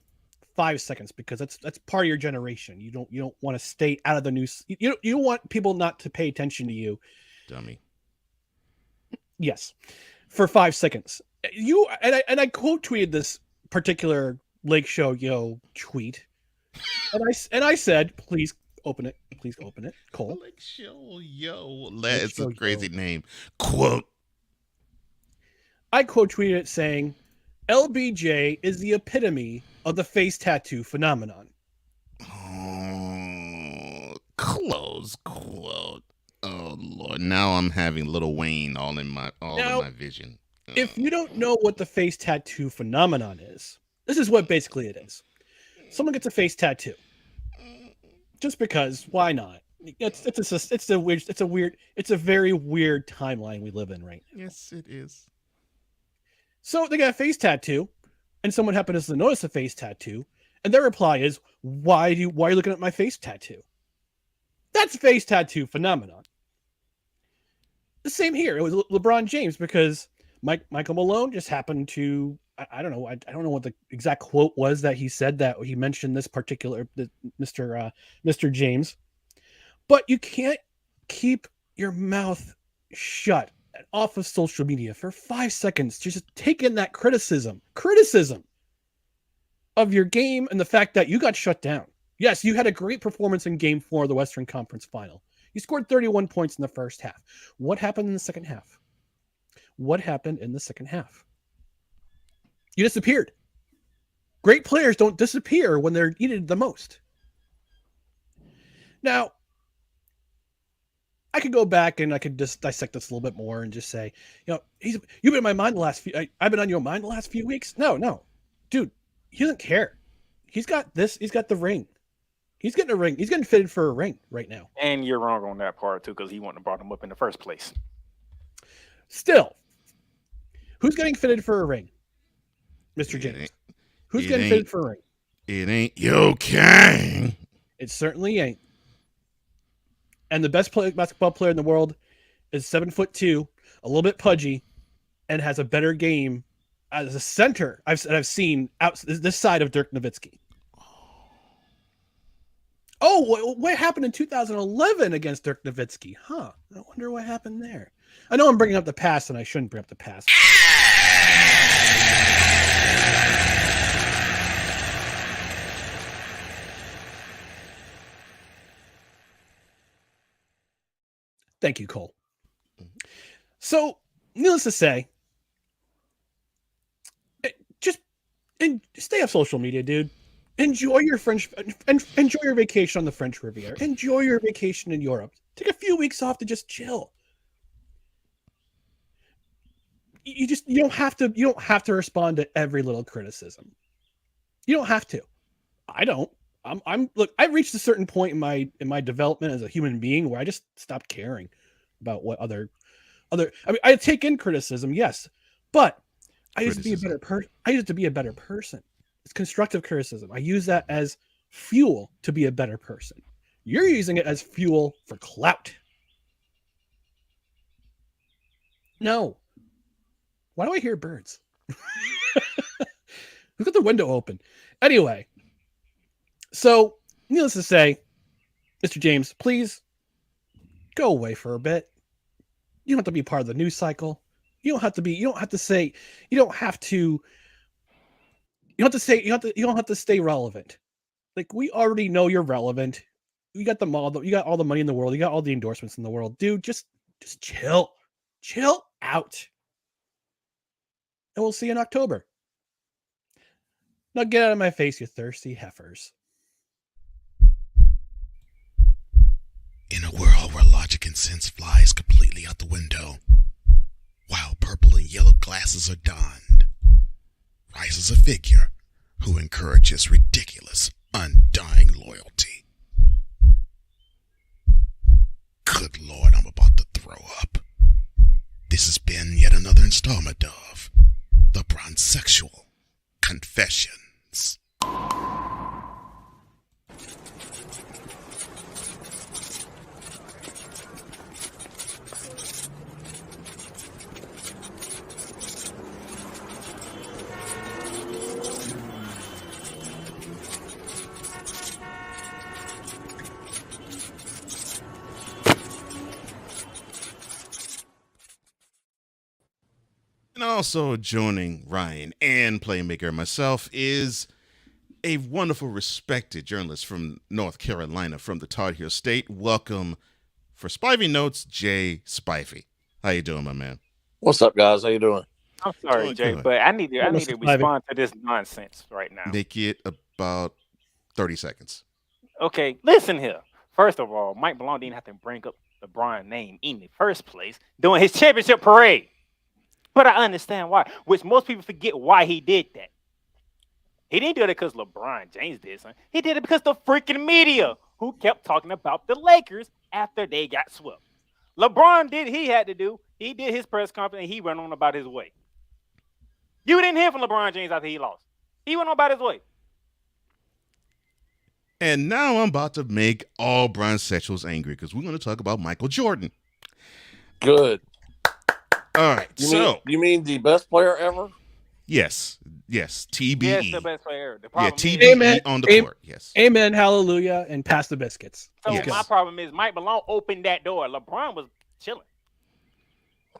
S33: 5 seconds because that's part of your generation. You don't want to stay out of the news. You don't want people not to pay attention to you.
S1: Dummy.
S33: Yes, for 5 seconds. You and I quote tweeted this particular Lake Show Yo tweet, and I said, please open it, Cole.
S1: Lake Show Yo, it's a crazy name. Quote.
S33: I quote tweeted it saying, LBJ is the epitome of the face tattoo phenomenon.
S1: Oh, close quote. Oh Lord! Now I'm having Lil Wayne all in my vision.
S33: If you don't know what the face tattoo phenomenon is, this is what basically it is. Someone gets a face tattoo. Just because, why not? It's a very weird timeline we live in right now.
S1: Yes, it is.
S33: So they got a face tattoo, and someone happens to notice a face tattoo, and their reply is, why are you looking at my face tattoo? That's face tattoo phenomenon. The same here. It was LeBron James because Michael Malone just happened to, I don't know. I don't know what the exact quote was that he said that he mentioned this particular Mr. James, but you can't keep your mouth shut and off of social media for 5 seconds. Just take in that criticism of your game and the fact that you got shut down. Yes, you had a great performance in Game 4 of the Western Conference Final. You scored 31 points in the first half. What happened in the second half? You disappeared. Great players don't disappear when they're needed the most. Now, I could go back and I could just dissect this a little bit more and just say, you've been in my mind I've been on your mind the last few weeks. No. Dude, he doesn't care. He's got this. He's got the ring. He's getting a ring. He's getting fitted for a ring right now.
S7: And you're wrong on that part, too, because he wouldn't have brought him up in the first place.
S33: Still, who's getting fitted for a ring? Mr. James. Who's getting fitted for a ring?
S1: It ain't Yo King.
S33: It certainly ain't. And the best basketball player in the world is 7'2", a little bit pudgy, and has a better game as a center I've seen out this side of Dirk Nowitzki. Oh, what happened in 2011 against Dirk Nowitzki? Huh. I wonder what happened there. I know I'm bringing up the past, and I shouldn't bring up the past. Thank you, Cole. So, needless to say, just stay off social media, dude. Enjoy your enjoy your vacation on the French Riviera. Enjoy your vacation in Europe. Take a few weeks off to just chill. you don't have to respond to every little criticism. You don't have to. I don't. Look, I've reached a certain point in my development as a human being where I just stopped caring about what other I mean, I take in criticism, yes, but I used to be a better person. I used to be a better person. It's constructive criticism. I use that as fuel to be a better person. You're using it as fuel for clout. No. Why do I hear birds? Who's got the window open? Anyway, so needless to say, Mr. James, please go away for a bit. You don't have to be part of the news cycle. You don't have to stay relevant. Like, we already know you're relevant. You got you got all the money in the world. You got all the endorsements in the world. Dude, just chill. Chill out. And we'll see you in October. Now get out of my face, you thirsty heifers.
S3: In a world where logic and sense flies completely out the window, while purple and yellow glasses are donned, rises a figure who encourages ridiculous, undying loyalty. Good Lord, I'm about to throw up. This has been yet another installment of The Bronzexual Confessions.
S1: And also joining Ryan and Playmaker and myself is a wonderful, respected journalist from North Carolina, from the Tar Heel State. Welcome for Spivey Notes, Jay Spivey. How you doing, my man?
S34: What's up, guys? How you doing?
S7: I'm sorry,
S1: Doing
S7: Jay,
S1: good.
S7: but I need to
S33: Mr. Spivey.
S7: respond to this nonsense right now.
S1: Make it about 30 seconds.
S7: Okay, listen here. First of all, Mike Malone didn't have to bring up LeBron's name in the first place during his championship parade. But I understand why, which most people forget why he did that. He didn't do it because LeBron James did something. He did it because the freaking media who kept talking about the Lakers after they got swept. LeBron did what he had to do. He did his press conference and he went on about his way. You didn't hear from LeBron James after he lost. He went on about his way.
S1: And now I'm about to make all Bronzexuals angry because we're going to talk about Michael Jordan.
S34: Good.
S1: All right,
S34: you mean the best player ever?
S1: Yes, TBE.
S7: Yes, the best player. The problem
S1: TBE
S33: Amen.
S1: on the court. Yes.
S33: Amen. Hallelujah. And pass the biscuits.
S7: So
S33: Yes.
S7: my problem is Mike Malone opened that door. LeBron was chilling.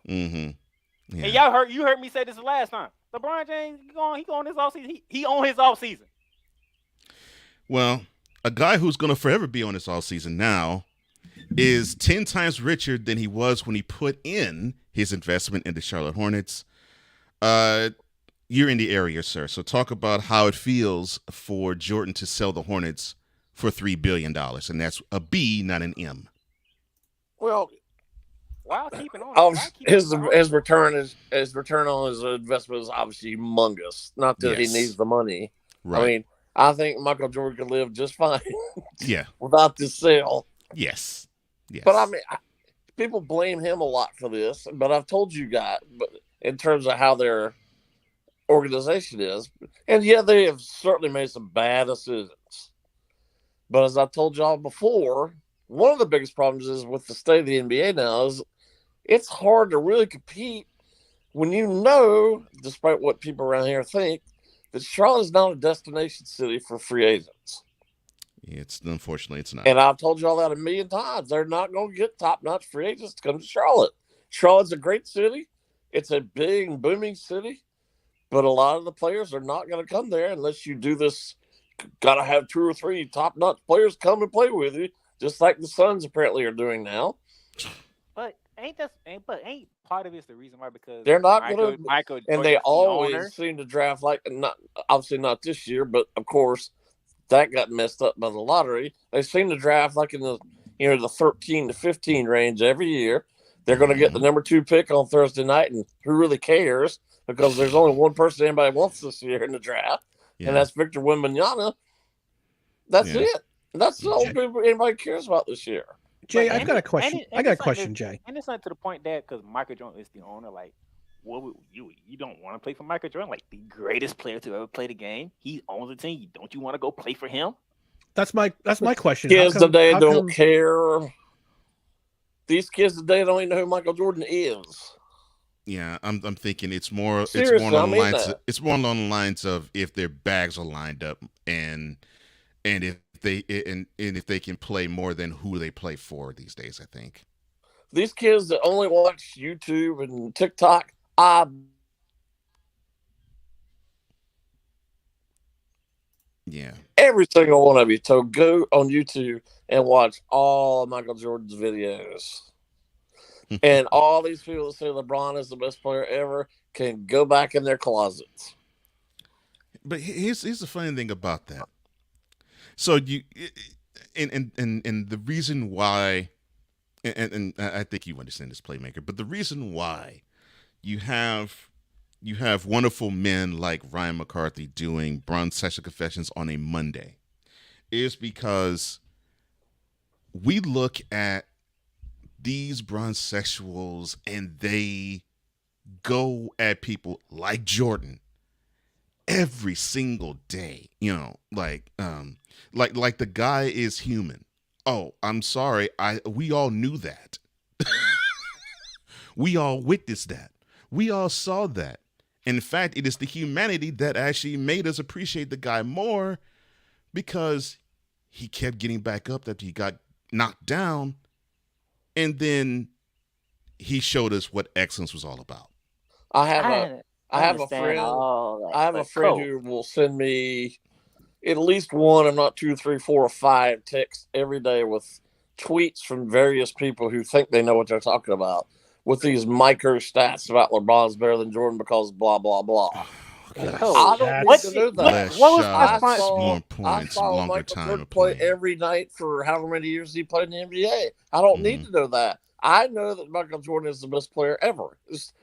S1: Mm-hmm. Yeah.
S7: And you heard me say this the last time. LeBron James, he on his offseason. He on his offseason.
S1: Well, a guy who's going to forever be on his offseason now is 10 times richer than he was when he put in his investment in the Charlotte Hornets. You're in the area, sir. So talk about how it feels for Jordan to sell the Hornets for $3 billion. And that's a B, not an M.
S34: Well,
S7: While keeping on.
S34: his return on his investment is obviously humongous. Not that he needs the money.
S1: Right.
S34: I mean, I think Michael Jordan could live just fine.
S1: Yeah.
S34: Without this sale.
S1: Yes.
S34: But I mean, people blame him a lot for this. But I've told you guys, but in terms of how their organization is, and yeah, they have certainly made some bad decisions. But as I told y'all before, one of the biggest problems is with the state of the NBA now is it's hard to really compete when you know, despite what people around here think, that Charlotte is not a destination city for free agents.
S1: Unfortunately, it's not.
S34: And I've told you all that a million times. They're not going to get top-notch free agents to come to Charlotte. Charlotte's a great city. It's a big and booming city. But a lot of the players are not going to come there unless you do this. Got to have 2 or 3 top-notch players come and play with you, just like the Suns apparently are doing now.
S7: But ain't part of it's the reason why? Because
S34: they're not going to.
S7: Michael
S34: and they always seem to draft obviously not this year, but of course that got messed up by the lottery. They seem to draft like in the 13 to 15 range every year. They're going to get the number 2 pick on Thursday night, and who really cares? Because there's only one person anybody wants this year in the draft, and that's Victor Wembanyama. That's it. That's the only people anybody cares about this year.
S33: Jay, I've got a question. I got a question, Jay.
S7: And it's not to the point that because Michael Jordan is the owner, like, what would you don't want to play for Michael Jordan, like the greatest player to ever play the game. He owns the team. Don't you want to go play for him?
S33: That's my question.
S34: Kids today don't care. These kids today don't even know who Michael Jordan is.
S1: Yeah, I'm thinking it's more
S34: Seriously,
S1: along the lines of if their bags are lined up and if they can play more than who they play for these days. I think
S34: these kids that only watch YouTube and TikTok, every single one of you. So go on YouTube and watch all of Michael Jordan's videos. And all these people that say LeBron is the best player ever can go back in their closets.
S1: But here's the funny thing about that. So you and the reason why, and I think you understand this, playmaker, but the reason why you have wonderful men like Ryan McCarthy doing Bronze Sexual Confessions on a Monday is because we look at these bronze sexuals and they go at people like Jordan every single day, like the guy is human. Oh, I'm sorry. We all knew that. We all witnessed that. We all saw that. In fact, it is the humanity that actually made us appreciate the guy more because he kept getting back up after he got knocked down. And then he showed us what excellence was all about.
S34: I have a friend who will send me at least one, if not 2, 3, 4, or 5 texts every day with tweets from various people who think they know what they're talking about with these micro stats about LeBron's better than Jordan because blah, blah, blah. I don't need to know that.
S1: What was more points, longer time of
S34: play every night for however many years he played in the NBA. I don't need to know that. I know that Michael Jordan is the best player ever.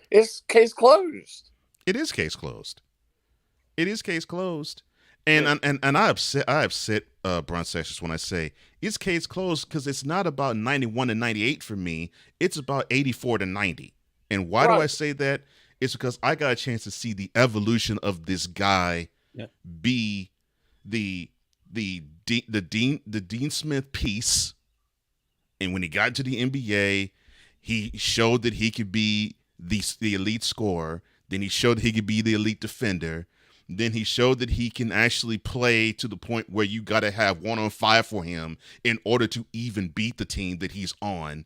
S34: It's case closed.
S1: It is case closed. It is case closed. And I upset Bronze Sessions when I say it's case closed because it's not about 91 to 98 for me. It's about 84 to 90. And why do I say that? It's because I got a chance to see the evolution of this guy be the Dean Smith piece. And when he got to the NBA, he showed that he could be the elite scorer. Then he showed that he could be the elite defender. Then he showed that he can actually play to the point where you got to have 1-on-5 for him in order to even beat the team that he's on,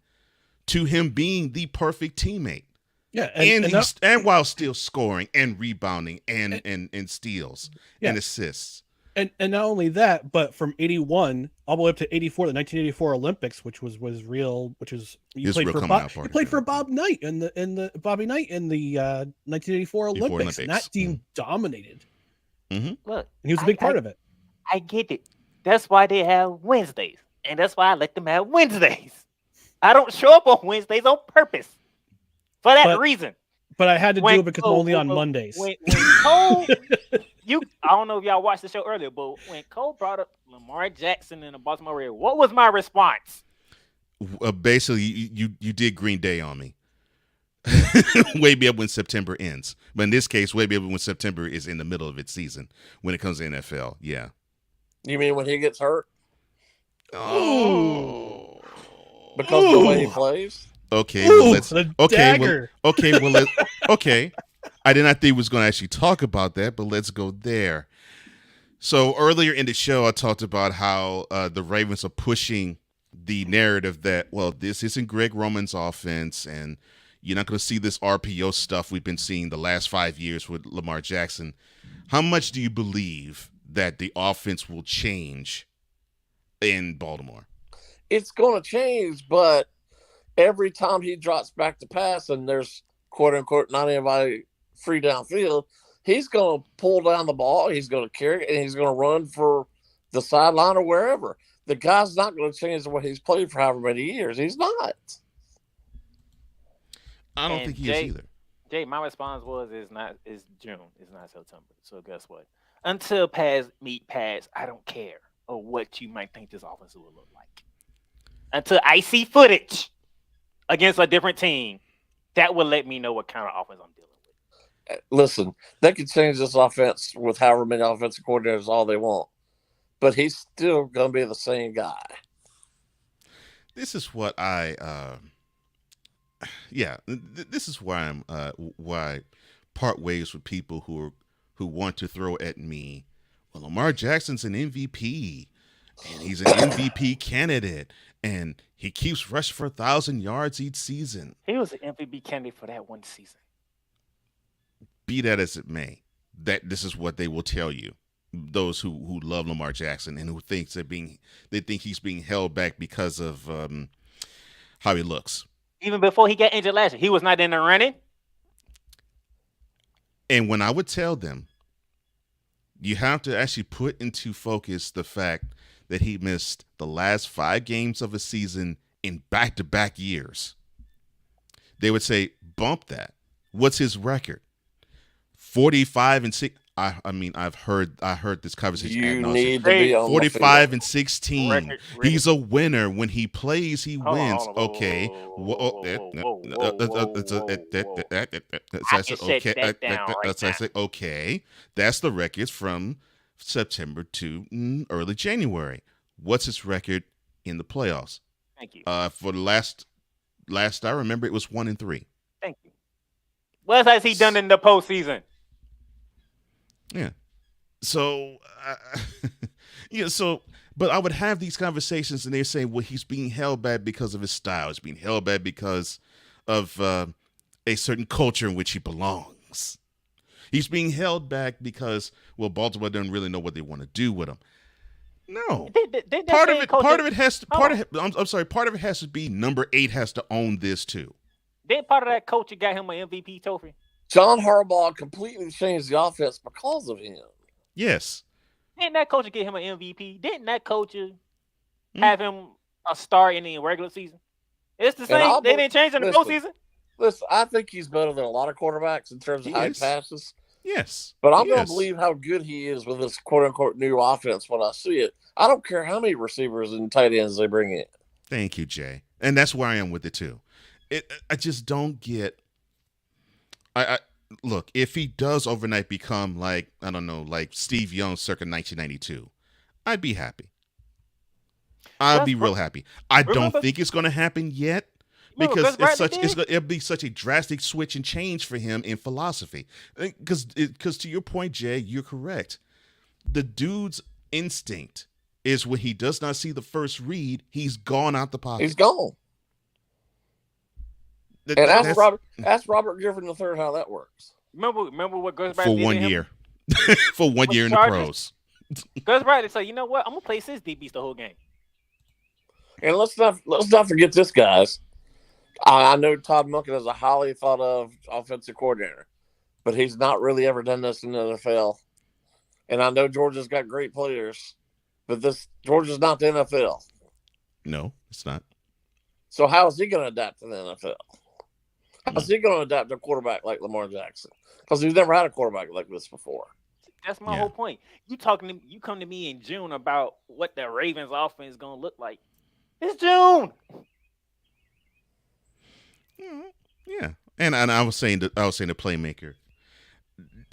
S1: to him being the perfect teammate.
S33: Yeah,
S1: and while still scoring and rebounding and steals and assists.
S33: And not only that, but from 81 all the way up to 84, the 1984 Olympics, which was real, which is you played for Bob Knight in the Bobby Knight in the 1984 Olympics. And that team dominated.
S1: Mm-hmm.
S7: Look,
S33: and he was a big part of it.
S7: I get it. That's why they have Wednesdays, and that's why I let them have Wednesdays. I don't show up on Wednesdays on purpose for that reason.
S33: But I had to do it because I'm only on Mondays.
S7: When Cole, I don't know if y'all watched the show earlier, but when Cole brought up Lamar Jackson in the Baltimore area, what was my response?
S1: Basically, you did Green Day on me. Way beyond when September ends. But in this case, way beyond when September is in the middle of its season when it comes to NFL. Yeah.
S34: You mean when he gets hurt?
S1: Oh.
S34: Because of the way he plays?
S1: Okay, well, let's. Okay. I did not think we was going to actually talk about that, but let's go there. So earlier in the show, I talked about how the Ravens are pushing the narrative that, well, this isn't Greg Roman's offense, and you're not going to see this RPO stuff we've been seeing the last 5 years with Lamar Jackson. How much do you believe that the offense will change in Baltimore?
S34: It's going to change, but every time he drops back to pass and there's quote-unquote not anybody free downfield, he's going to pull down the ball, he's going to carry it, and he's going to run for the sideline or wherever. The guy's not going to change the way he's played for however many years. He's not.
S1: I don't
S7: And
S1: think he is either.
S7: Jay, my response was it's June, it's not September. So guess what? Until pads meet pads, I don't care or what you might think this offense will look like. Until I see footage against a different team, that will let me know what kind of offense I'm dealing with.
S34: Listen, they can change this offense with however many offensive coordinators all they want, but he's still going to be the same guy.
S1: This is what this is why I part ways with people who want to throw at me. Well, Lamar Jackson's an MVP, and he's an MVP candidate, and he keeps rushing for 1,000 yards each season.
S7: He was an MVP candidate for that one season.
S1: Be that as it may, that this is what they will tell you. Those who love Lamar Jackson and who thinks they think he's being held back because of how he looks.
S7: Even before he got injured last year, he was not in the running.
S1: And when I would tell them, you have to actually put into focus the fact that he missed the last 5 games of a season in back-to-back years, they would say, bump that. What's his record? 45-6. I mean, I heard this conversation.
S34: You need to be on
S1: 45-16.
S34: Record.
S1: He's a winner. When he plays, he wins. Okay. Okay. That's the records from September to early January. What's his record in the playoffs?
S7: Thank you.
S1: For the last I remember, it was 1-3.
S7: Thank you. What has he done in the postseason?
S1: Yeah. So, but I would have these conversations and they're saying, well, he's being held back because of his style. He's being held back because of a certain culture in which he belongs. He's being held back because, well, Baltimore doesn't really know what they want to do with him. No. Part of it has to be number 8 has to own this too.
S7: Then part of that culture got him an MVP trophy.
S34: John Harbaugh completely changed the offense because of him.
S1: Yes.
S7: Didn't that coach get him an MVP? Didn't that coach have him a star in the regular season? It's the same. They didn't change in the postseason.
S34: Listen, I think he's better than a lot of quarterbacks in terms of how he passes.
S1: Yes.
S34: But I'm going to believe how good he is with this quote-unquote new offense when I see it. I don't care how many receivers and tight ends they bring in.
S1: Thank you, Jay. And that's where I am with it too. I just don't get. I look, if he does overnight become like, I don't know, like Steve Young circa 1992, I'd be happy. I'd be real happy. I don't think it's going to happen yet because it'll be such a drastic switch and change for him in philosophy. Because to your point, Jay, you're correct. The dude's instinct is when he does not see the first read, he's gone out the pocket.
S34: He's gone. And ask Robert Griffin III how that works.
S7: Remember what Gus
S1: for
S7: Bradley did
S1: 1 year. For 1 year in the pros.
S7: Gus Bradley said, you know what? I'm gonna play 6 DBs the whole game.
S34: And let's not forget this, guys. I know Todd Monken is a highly thought of offensive coordinator, but he's not really ever done this in the NFL. And I know Georgia's got great players, but Georgia's not the NFL.
S1: No, it's not.
S34: So how is he going to adapt to the NFL? How's he going to adapt to a quarterback like Lamar Jackson? Because he's never had a quarterback like this before.
S7: That's my whole point. You come to me in June about what the Ravens offense is going to look like. It's June.
S1: Yeah, and I was saying the playmaker.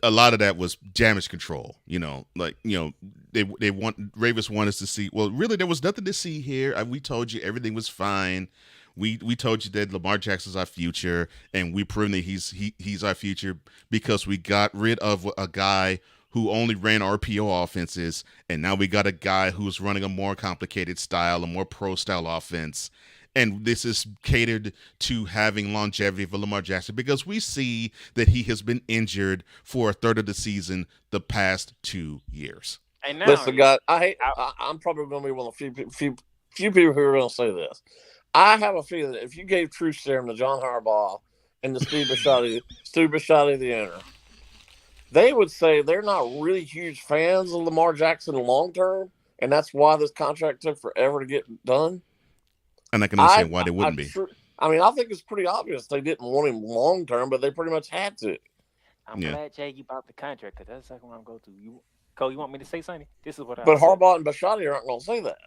S1: A lot of that was damage control. Ravens want us to see. Well, really, there was nothing to see here. We told you everything was fine. We told you that Lamar Jackson's our future, and we proved that he's our future because we got rid of a guy who only ran RPO offenses, and now we got a guy who's running a more complicated style, a more pro style offense. And this is catered to having longevity for Lamar Jackson because we see that he has been injured for a third of the season the past 2 years.
S7: And now,
S34: listen, guys, I'm probably going to be one of the few people who are going to say this. I have a feeling that if you gave truth serum to John Harbaugh and to Steve Bisciotti, the owner, they would say they're not really huge fans of Lamar Jackson long term, and that's why this contract took forever to get done.
S1: And I can understand why they wouldn't be.
S34: I mean, I think it's pretty obvious they didn't want him long term, but they pretty much had to.
S7: I'm glad, Jay, you bought the contract because that's exactly what I'm going to. Cole, you want me to say something? This is what I.
S34: But Harbaugh and Bisciotti aren't going to say that.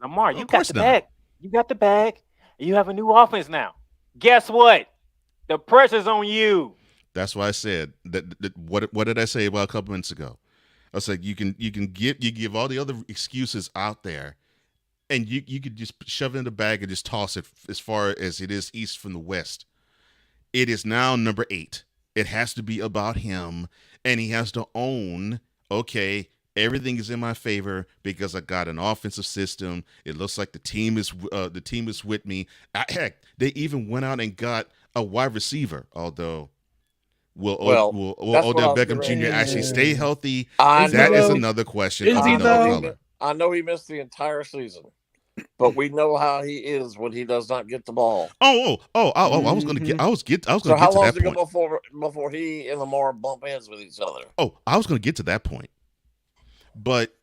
S7: Lamar, you got the bag. You got the bag. You have a new offense now. Guess what? The pressure's on you.
S1: That's why I said that. What did I say about a couple minutes ago? I was like, you give all the other excuses out there, and you could just shove it in the bag and just toss it as far as it is east from the west. It is now number 8. It has to be about him, and he has to own, okay, everything is in my favor because I got an offensive system. It looks like the team is with me. Heck, they even went out and got a wide receiver, although will Odell Beckham Jr. actually stay healthy? That is another question.
S34: Is he though? I know he missed the entire season, but we know how he is when he does not get the ball.
S1: I was going to get to that point.
S34: So how long does it go before he and Lamar bump heads with each other?
S1: Oh, I was going to get to that point, but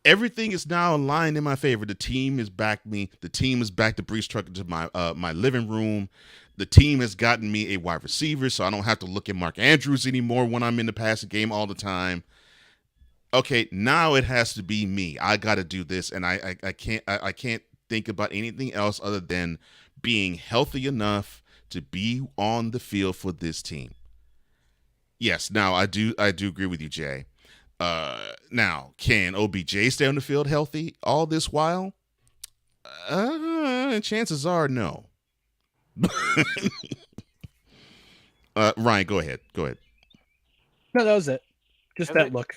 S1: everything is now aligned in my favor. The team has backed me. The team has backed the Breeze truck into my living room. The team has gotten me a wide receiver, so I don't have to look at Mark Andrews anymore when I'm in the passing game all the time. Okay, now it has to be me. I got to do this, and I can't think about anything else other than being healthy enough to be on the field for this team. Yes, now I do agree with you, Jay. Now, can OBJ stay on the field healthy all this while? Chances are no. Ryan, go ahead.
S33: No, that was it. Just that look.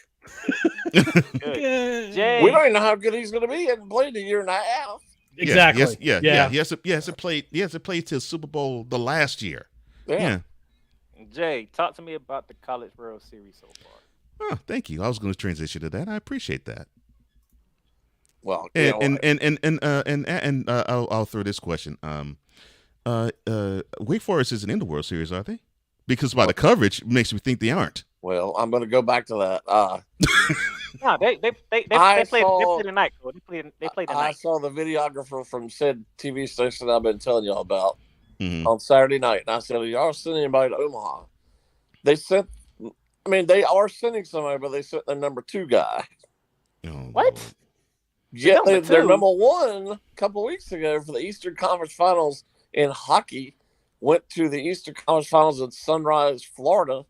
S34: Jay. We don't even know how good he's going to be. He hasn't played a year and a half.
S33: Exactly.
S1: He hasn't played till Super Bowl the last year. Yeah.
S7: Jay, talk to me about the College World Series so far.
S1: Oh, thank you. I was going to transition to that. I appreciate that.
S34: Well,
S1: I'll throw this question. Wake Forest isn't in the World Series, are they? Because by the coverage, it makes me think they aren't.
S34: Well, I'm going to go back to that.
S7: No, they played tonight. They played tonight.
S34: I saw the videographer from said TV station I've been telling y'all about on Saturday night, and I said, "Are y'all sending anybody to Omaha?" They are sending somebody, but they sent their number 2 guy.
S7: What?
S34: Yeah, their number 1 a couple of weeks ago for the Eastern Conference Finals in hockey went to the Eastern Conference Finals in Sunrise, Florida,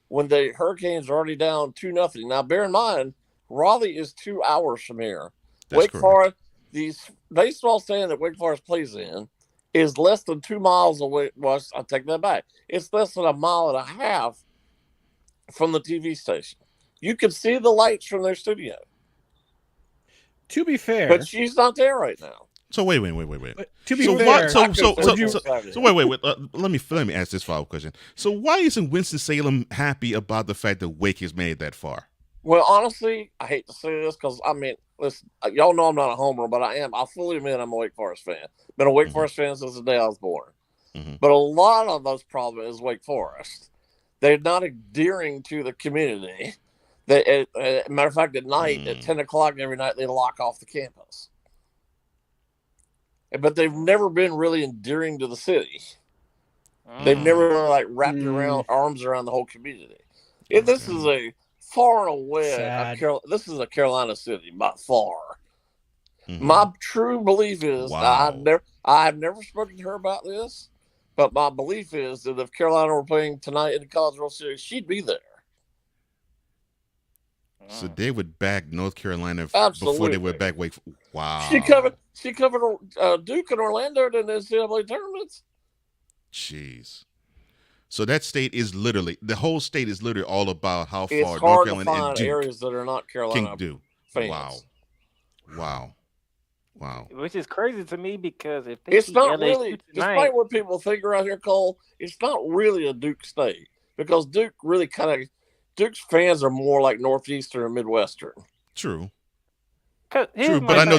S34: when the Hurricanes are already down 2-0. Now, bear in mind, Raleigh is 2 hours from here. Wake Forest, the baseball stadium that Wake Forest plays in, is less than 2 miles away. Well, I take that back. It's less than 1.5 miles from the TV station. You can see the lights from their studio.
S33: To be fair,
S34: but she's not there right now.
S1: So wait.
S33: To be fair,
S1: wait. Let me ask this follow-up question. So why isn't Winston-Salem happy about the fact that Wake has made that far?
S34: Well, honestly, I hate to say this because listen, y'all know I'm not a homer, but I am. I fully admit I'm a Wake Forest fan. Been a Wake Forest fan since the day I was born. But a lot of those problems is Wake Forest. They're not adhering to the community. Matter of fact, at night at 10 o'clock every night they lock off the campus. But they've never been really endearing to the city. They've never wrapped their arms around the whole community. This is a far and away. This is a Carolina city by far. My true belief is I've never spoken to her about this, but my belief is that if Carolina were playing tonight in the College World Series, she'd be there.
S1: So they would back North Carolina
S34: Absolutely.
S1: Before they would back Wake. Wow.
S34: She covered Duke and Orlando in the NCAA tournaments.
S1: Jeez. So that state is the whole state is literally all about how far
S34: North
S1: Carolina
S34: and
S1: Duke
S34: areas that are not Carolina
S1: can do.
S34: Fans.
S1: Wow.
S7: Which is crazy to me because if they
S34: it's not really, despite what people think around here, Cole, it's not really a Duke state because Duke really Duke's fans are more like Northeastern and Midwestern.
S1: True.
S7: But
S1: I know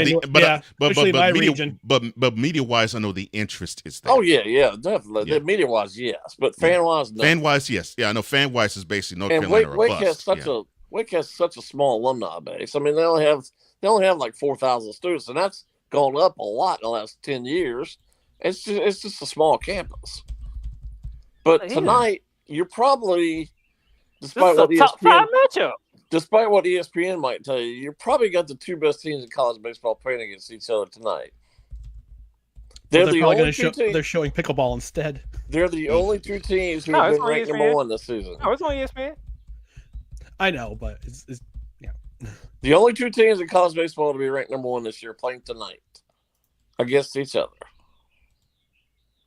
S1: but media wise, I know the interest is there.
S34: Oh yeah, definitely. Yeah. Media wise, yes, but fan wise, no.
S1: Fan wise, yes. Yeah, I know fan wise is basically North Carolina.
S34: Wake has such a small alumni base. I mean, they only have like 4,000 students, and that's gone up a lot in the last 10 years. It's just a small campus. But tonight, you're probably, despite what
S7: top 5 matchup.
S34: Despite what ESPN might tell you, you probably got the 2 best teams in college baseball playing against each other tonight.
S33: They're probably going to show. They're showing pickleball instead.
S34: They're the only 2 teams who have been ranked number 1 this season.
S7: No, it's on ESPN.
S33: I know, but it's
S34: the only 2 teams in college baseball to be ranked number 1 this year playing tonight against each other.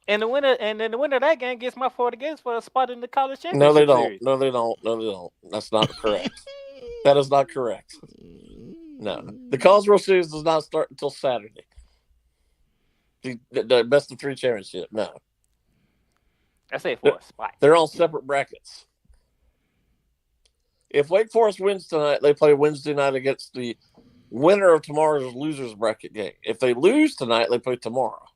S7: And the winner of that game gets my 40 games for a spot in the college championship.
S34: No, they don't.
S7: Series.
S34: No, they don't. That's not correct. That is not correct. No, the College World Series does not start until Saturday. The best of 3 championship. No,
S7: I say for a spot.
S34: They're on separate brackets. If Wake Forest wins tonight, they play Wednesday night against the winner of tomorrow's losers bracket game. If they lose tonight, they play tomorrow.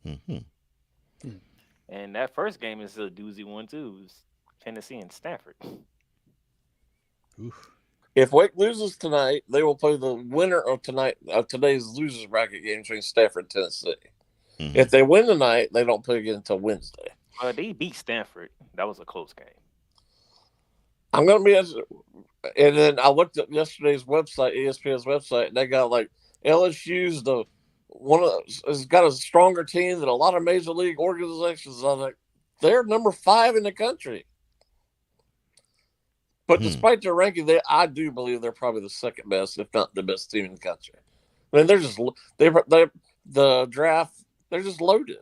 S1: Mm-hmm.
S7: And that first game is a doozy one too. It's Tennessee and Stanford.
S33: Oof.
S34: If Wake loses tonight, they will play the winner of today's losers bracket game between Stanford and Tennessee.
S1: Mm-hmm.
S34: If they win tonight, they don't play again until Wednesday.
S7: They beat Stanford. That was a close game.
S34: I'm going to be, and then I looked at yesterday's website, ESPN's website, and they got like LSU's has got a stronger team than a lot of major league organizations. I was like, they're number 5 in the country. But despite their ranking, I do believe they're probably the second best, if not the best team in the country. I mean, the draft, they're just loaded.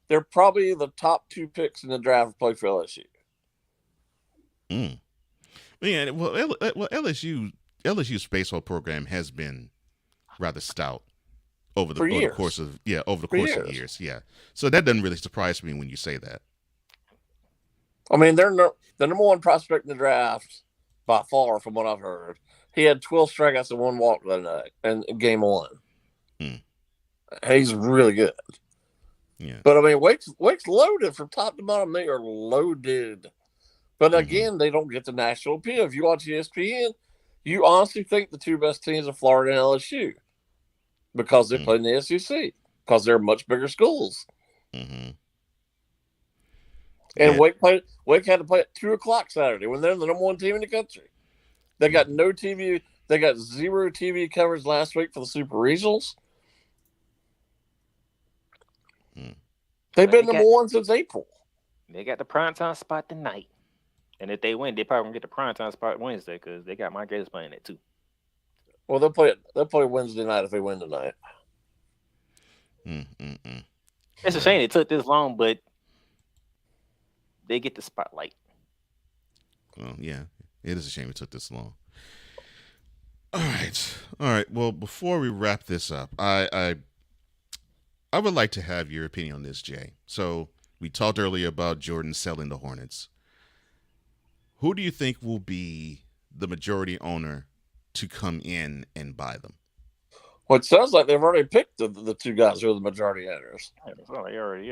S34: They're probably the top 2 picks in the draft to play for LSU.
S1: Yeah, well, LSU's baseball program has been rather stout over the course of years. Yeah, so that doesn't really surprise me when you say that.
S34: I mean, they're the number 1 prospect in the draft by far, from what I've heard. He had 12 strikeouts and 1 walk that night in game 1. He's really good.
S1: Yeah,
S34: but I mean, Wake's loaded from top to bottom. They are loaded. But again, they don't get the national appeal. If you watch ESPN, you honestly think the 2 best teams are Florida and LSU because they play in the SEC, because they're much bigger schools. And Wake had to play at 2:00 Saturday when they're the number 1 team in the country. They got no TV. They got 0 TV coverage last week for the Super Regionals. They've been number 1 since April.
S7: They got the primetime spot tonight. And if they win, they probably gonna get the primetime spot Wednesday because they got my Gators playing it too.
S34: Well, they'll play Wednesday night if they win tonight.
S7: It's a shame it took this long, but they get the spotlight.
S1: Well, yeah, it is a shame it took this long. All right. Well, before we wrap this up, I would like to have your opinion on this, Jay. So we talked earlier about Jordan selling the Hornets. Who do you think will be the majority owner to come in and buy them?
S34: Well, it sounds like they've already picked the 2 guys who are the majority owners.
S7: Well, they already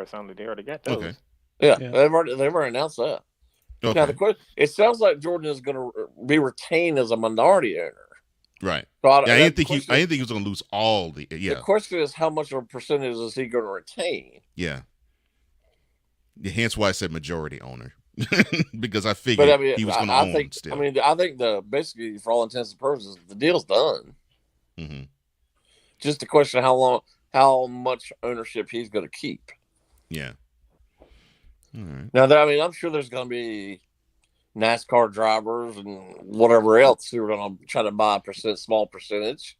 S7: sound like they already got those.
S34: Okay. Yeah. They've already announced that.
S1: Okay.
S34: Now, it sounds like Jordan is going to be retained as a minority owner.
S1: Right.
S34: So
S1: I didn't think he was going to lose all the. Yeah.
S34: The question is, how much of a percentage is he going to retain?
S1: Yeah. Hence why I said majority owner. Because I figured he was going to own still.
S34: I think basically, for all intents and purposes, the deal's done. Just a question of how much ownership he's going to keep.
S1: Yeah. All right.
S34: Now, I'm sure there's going to be NASCAR drivers and whatever else who are going to try to buy a small percentage.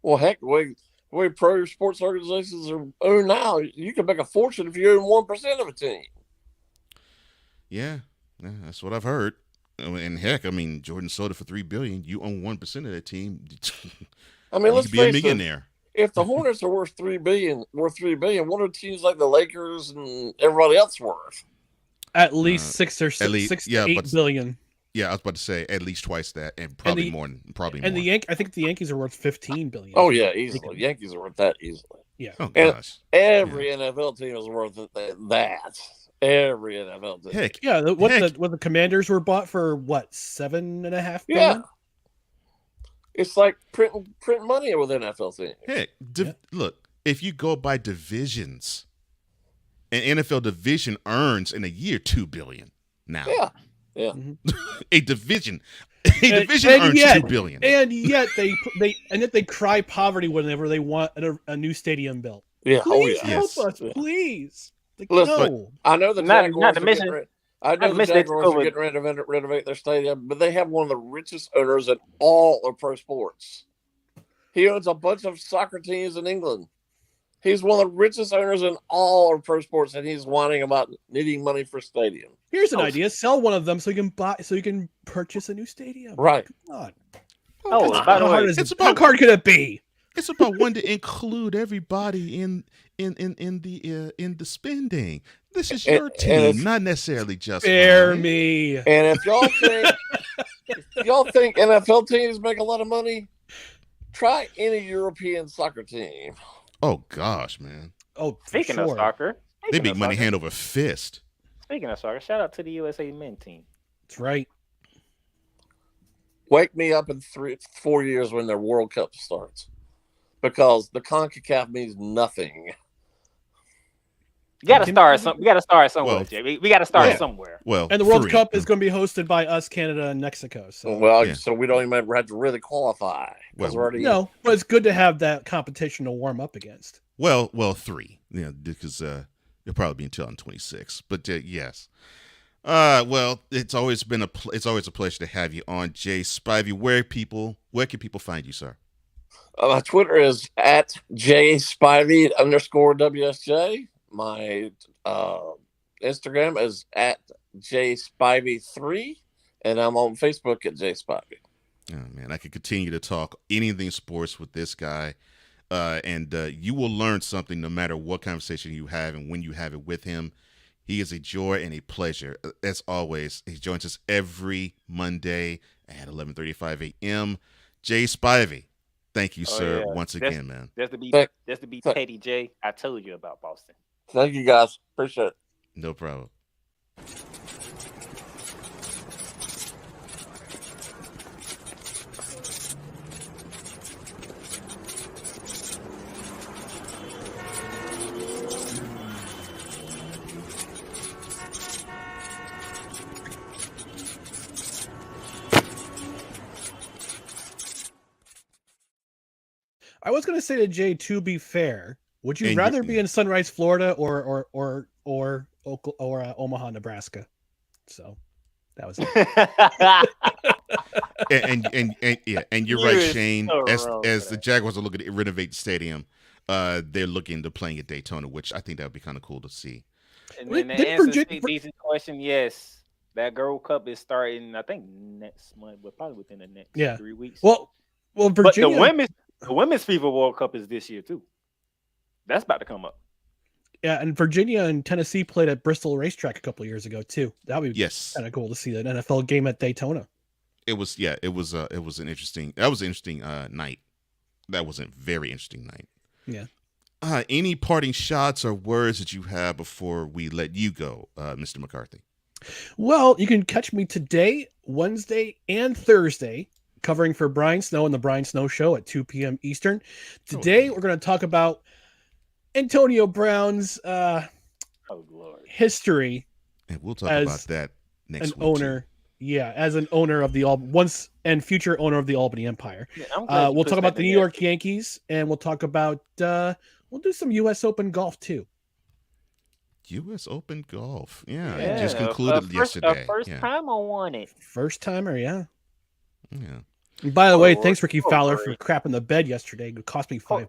S34: Well, heck, the way pro sports organizations are owned now, you can make a fortune if you own 1% of a team.
S1: Yeah, that's what I've heard. And heck, Jordan sold it for $3 billion. You own 1% of that team.
S34: Let's
S1: be a millionaire.
S34: If the Hornets are worth $3 billion, what are teams like the Lakers and everybody else worth?
S33: At least 6 or 8 billion.
S1: Yeah, I was about to say at least twice that, and probably more.
S33: I think the Yankees are worth $15 billion.
S34: Oh yeah, easily. Yankees are worth that easily.
S33: Yeah.
S1: Oh gosh.
S34: Every NFL team is worth that. Every NFL team.
S1: Heck.
S33: Yeah. What the Commanders were bought for? What, $7.5 billion?
S34: Yeah. It's like print money with NFL teams.
S1: Heck, look, if you go by divisions, an NFL division earns in a year $2 billion now.
S34: Yeah.
S1: A division earns $2 billion.
S33: And yet they cry poverty whenever they want a new stadium built.
S34: Yeah,
S33: Please
S34: oh, yeah.
S33: help
S34: Yes.
S33: us,
S34: Yeah.
S33: please. Like,
S34: Listen,
S33: no.
S34: I know the
S7: Not
S34: Jaguars
S7: to
S34: are
S7: mention-
S34: getting rid. I know
S7: not to
S34: the
S7: mention they
S34: Jaguars
S7: took
S34: are
S7: over-
S34: getting ready to renovate their stadium, but they have one of the richest owners in all of pro sports. He owns a bunch of soccer teams in England. He's one of the richest owners in all of pro sports, and he's whining about needing money for stadium.
S33: Here's an idea: sell one of them so you can purchase a new stadium.
S34: Right.
S33: Come on.
S7: Oh, by the way,
S33: how hard could it be?
S1: It's about wanting to include everybody in the spending. This is your team, not necessarily just
S33: Spare
S1: mine.
S33: me.
S34: And if y'all think NFL teams make a lot of money, try any European soccer team.
S1: Oh gosh, man.
S33: Oh,
S7: speaking of soccer,
S1: They make money hand over fist.
S7: Speaking of soccer, shout out to the USA men team.
S33: That's right.
S34: Wake me up in 4 years when their World Cup starts, because the CONCACAF means nothing.
S7: You got to start something. We got to start somewhere,
S1: Well,
S7: Jay. We got to start somewhere.
S1: Well,
S33: And the World Cup is going to be hosted by us, Canada, and Mexico. So
S34: So we don't even have to really qualify.
S1: Well,
S34: we're already
S33: no, but it's good to have that competition to warm up against.
S1: Well, 3. Yeah, because it'll probably be in 2026. But yes. Well, it's always a pleasure to have you on, Jay Spivey. Where can people find you, sir?
S34: My Twitter is at @JSpivey_WSJ. My Instagram is at JSpivey3, and I'm on Facebook at JSpivey.
S1: Oh, man, I could continue to talk anything sports with this guy, and you will learn something no matter what conversation you have and when you have it with him. He is a joy and a pleasure. As always, he joins us every Monday at 11:35 a.m. Jay Spivey, thank you, sir, once again, man.
S7: Just to be Teddy J, I told you about Boston.
S34: Thank you, guys. Appreciate it.
S1: No problem.
S33: I was going to say to Jay, to be fair, would you
S1: And
S33: rather be in Sunrise, Florida, or Omaha, Nebraska? So that was
S1: it. and you're
S33: You
S1: right,
S33: is
S1: Shane.
S33: so
S1: As
S33: wrong
S1: as
S33: for
S1: the Jaguars are looking to renovate the stadium, they're looking to playing at Daytona, which I think that would be kind of cool to see.
S7: And then the answer to the decent question, yes. That Gold Cup is starting, I think, next month, but probably within the next 3 weeks.
S33: Well, Virginia.
S7: But the women's FIFA World Cup is this year too. That's about to come up.
S33: Yeah, and Virginia and Tennessee played at Bristol Racetrack a couple of years ago too. That would be kind of cool to see an NFL game at Daytona.
S1: It was an interesting night. That was a very interesting night.
S33: Yeah.
S1: Any parting shots or words that you have before we let you go, Mr. McCarthy?
S33: Well, you can catch me today, Wednesday, and Thursday, covering for Brian Snow and the Brian Snow Show at 2 p.m. Eastern. Today, we're going to talk about Antonio Brown's history.
S1: And we'll talk about that next week.
S33: As an owner of the once and future owner of the Albany Empire.
S7: Yeah,
S33: we'll talk about the New York Yankees, and we'll talk about we'll do some U.S. Open golf too.
S1: U.S. Open golf, it just concluded yesterday.
S7: First time I won it.
S33: First timer, yeah.
S1: Yeah.
S33: And by the way, thanks Ricky Fowler for crapping the bed yesterday. It cost me $5.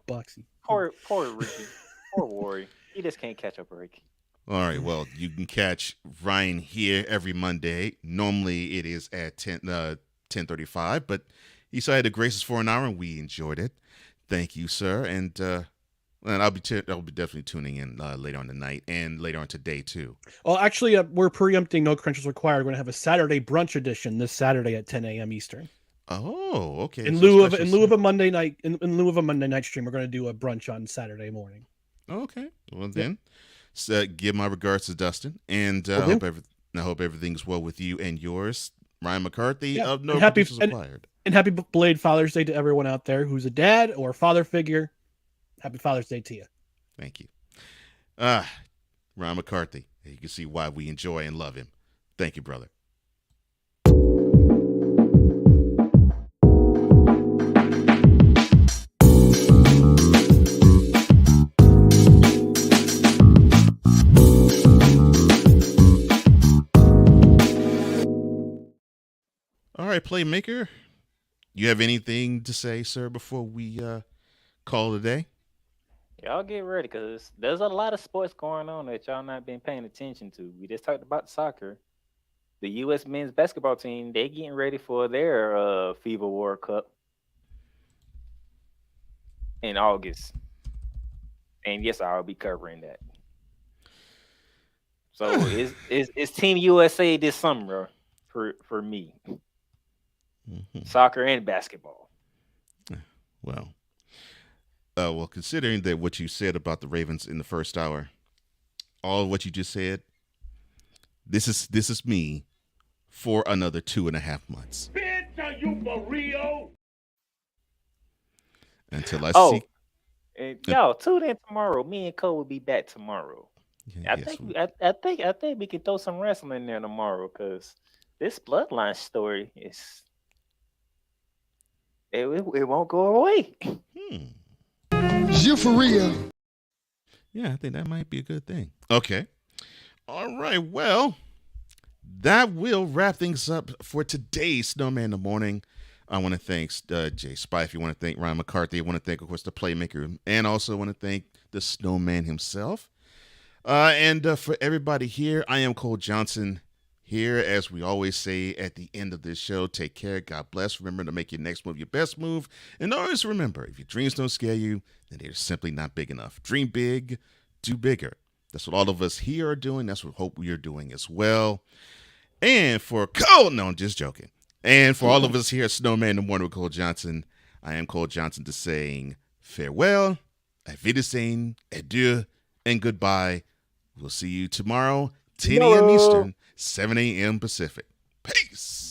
S7: Poor Ricky. Poor Rory. He just can't catch up, Ricky.
S1: All right. Well, you can catch Ryan here every Monday. Normally it is at 10:35, but he decided to grace us for an hour, and we enjoyed it. Thank you, sir. And I'll be definitely tuning in later on tonight and later on today too.
S33: Well, actually, we're preempting No Credentials Required. We're going to have a Saturday brunch edition this Saturday at 10 a.m. Eastern.
S1: Oh, okay.
S33: In lieu of a Monday night stream, we're going to do a brunch on Saturday morning.
S1: Okay. Well then, give my regards to Dustin, and I hope everything's well with you and yours, Ryan McCarthy of No Credentials Required.
S33: And happy belated Father's Day to everyone out there who's a dad or father figure. Happy Father's Day to you.
S1: Thank you. Ron McCarthy. You can see why we enjoy and love him. Thank you, brother. All right, Playmaker. You have anything to say, sir, before we call it a day?
S7: Y'all get ready, because there's a lot of sports going on that y'all not been paying attention to. We just talked about soccer. The U.S. men's basketball team, they getting ready for their FIBA World Cup in August. And yes, I'll be covering that. So it's Team USA this summer for me. Soccer and basketball.
S1: Well, considering that what you said about the Ravens in the first hour, all of what you just said, this is me for another 2.5 months.
S9: Bitch, are you for real?
S1: Until I see.
S7: And y'all tune in tomorrow. Me and Cole will be back tomorrow. I think we can throw some wrestling in there tomorrow, because this bloodline story is it won't go away.
S1: You for real? Yeah, I think that might be a good thing. Okay. All right. Well, that will wrap things up for today's Snowman in the Morning. I want to thank Jay Spife. You want to thank Ryan McCarthy. I want to thank, of course, the Playmaker. And also want to thank the Snowman himself. And for everybody here, I am Cole Johnson. Here, as we always say at the end of this show, take care. God bless. Remember to make your next move your best move. And always remember, if your dreams don't scare you, then they're simply not big enough. Dream big, do bigger. That's what all of us here are doing. That's what hope we are doing as well. And for Cole, no, I'm just joking. And for all of us here at Snowman in the Morning with Cole Johnson, I am Cole Johnson to saying farewell, auf Wiedersehen, adieu, and goodbye. We'll see you tomorrow, 10 a.m. Eastern, 7 a.m. Pacific. Peace.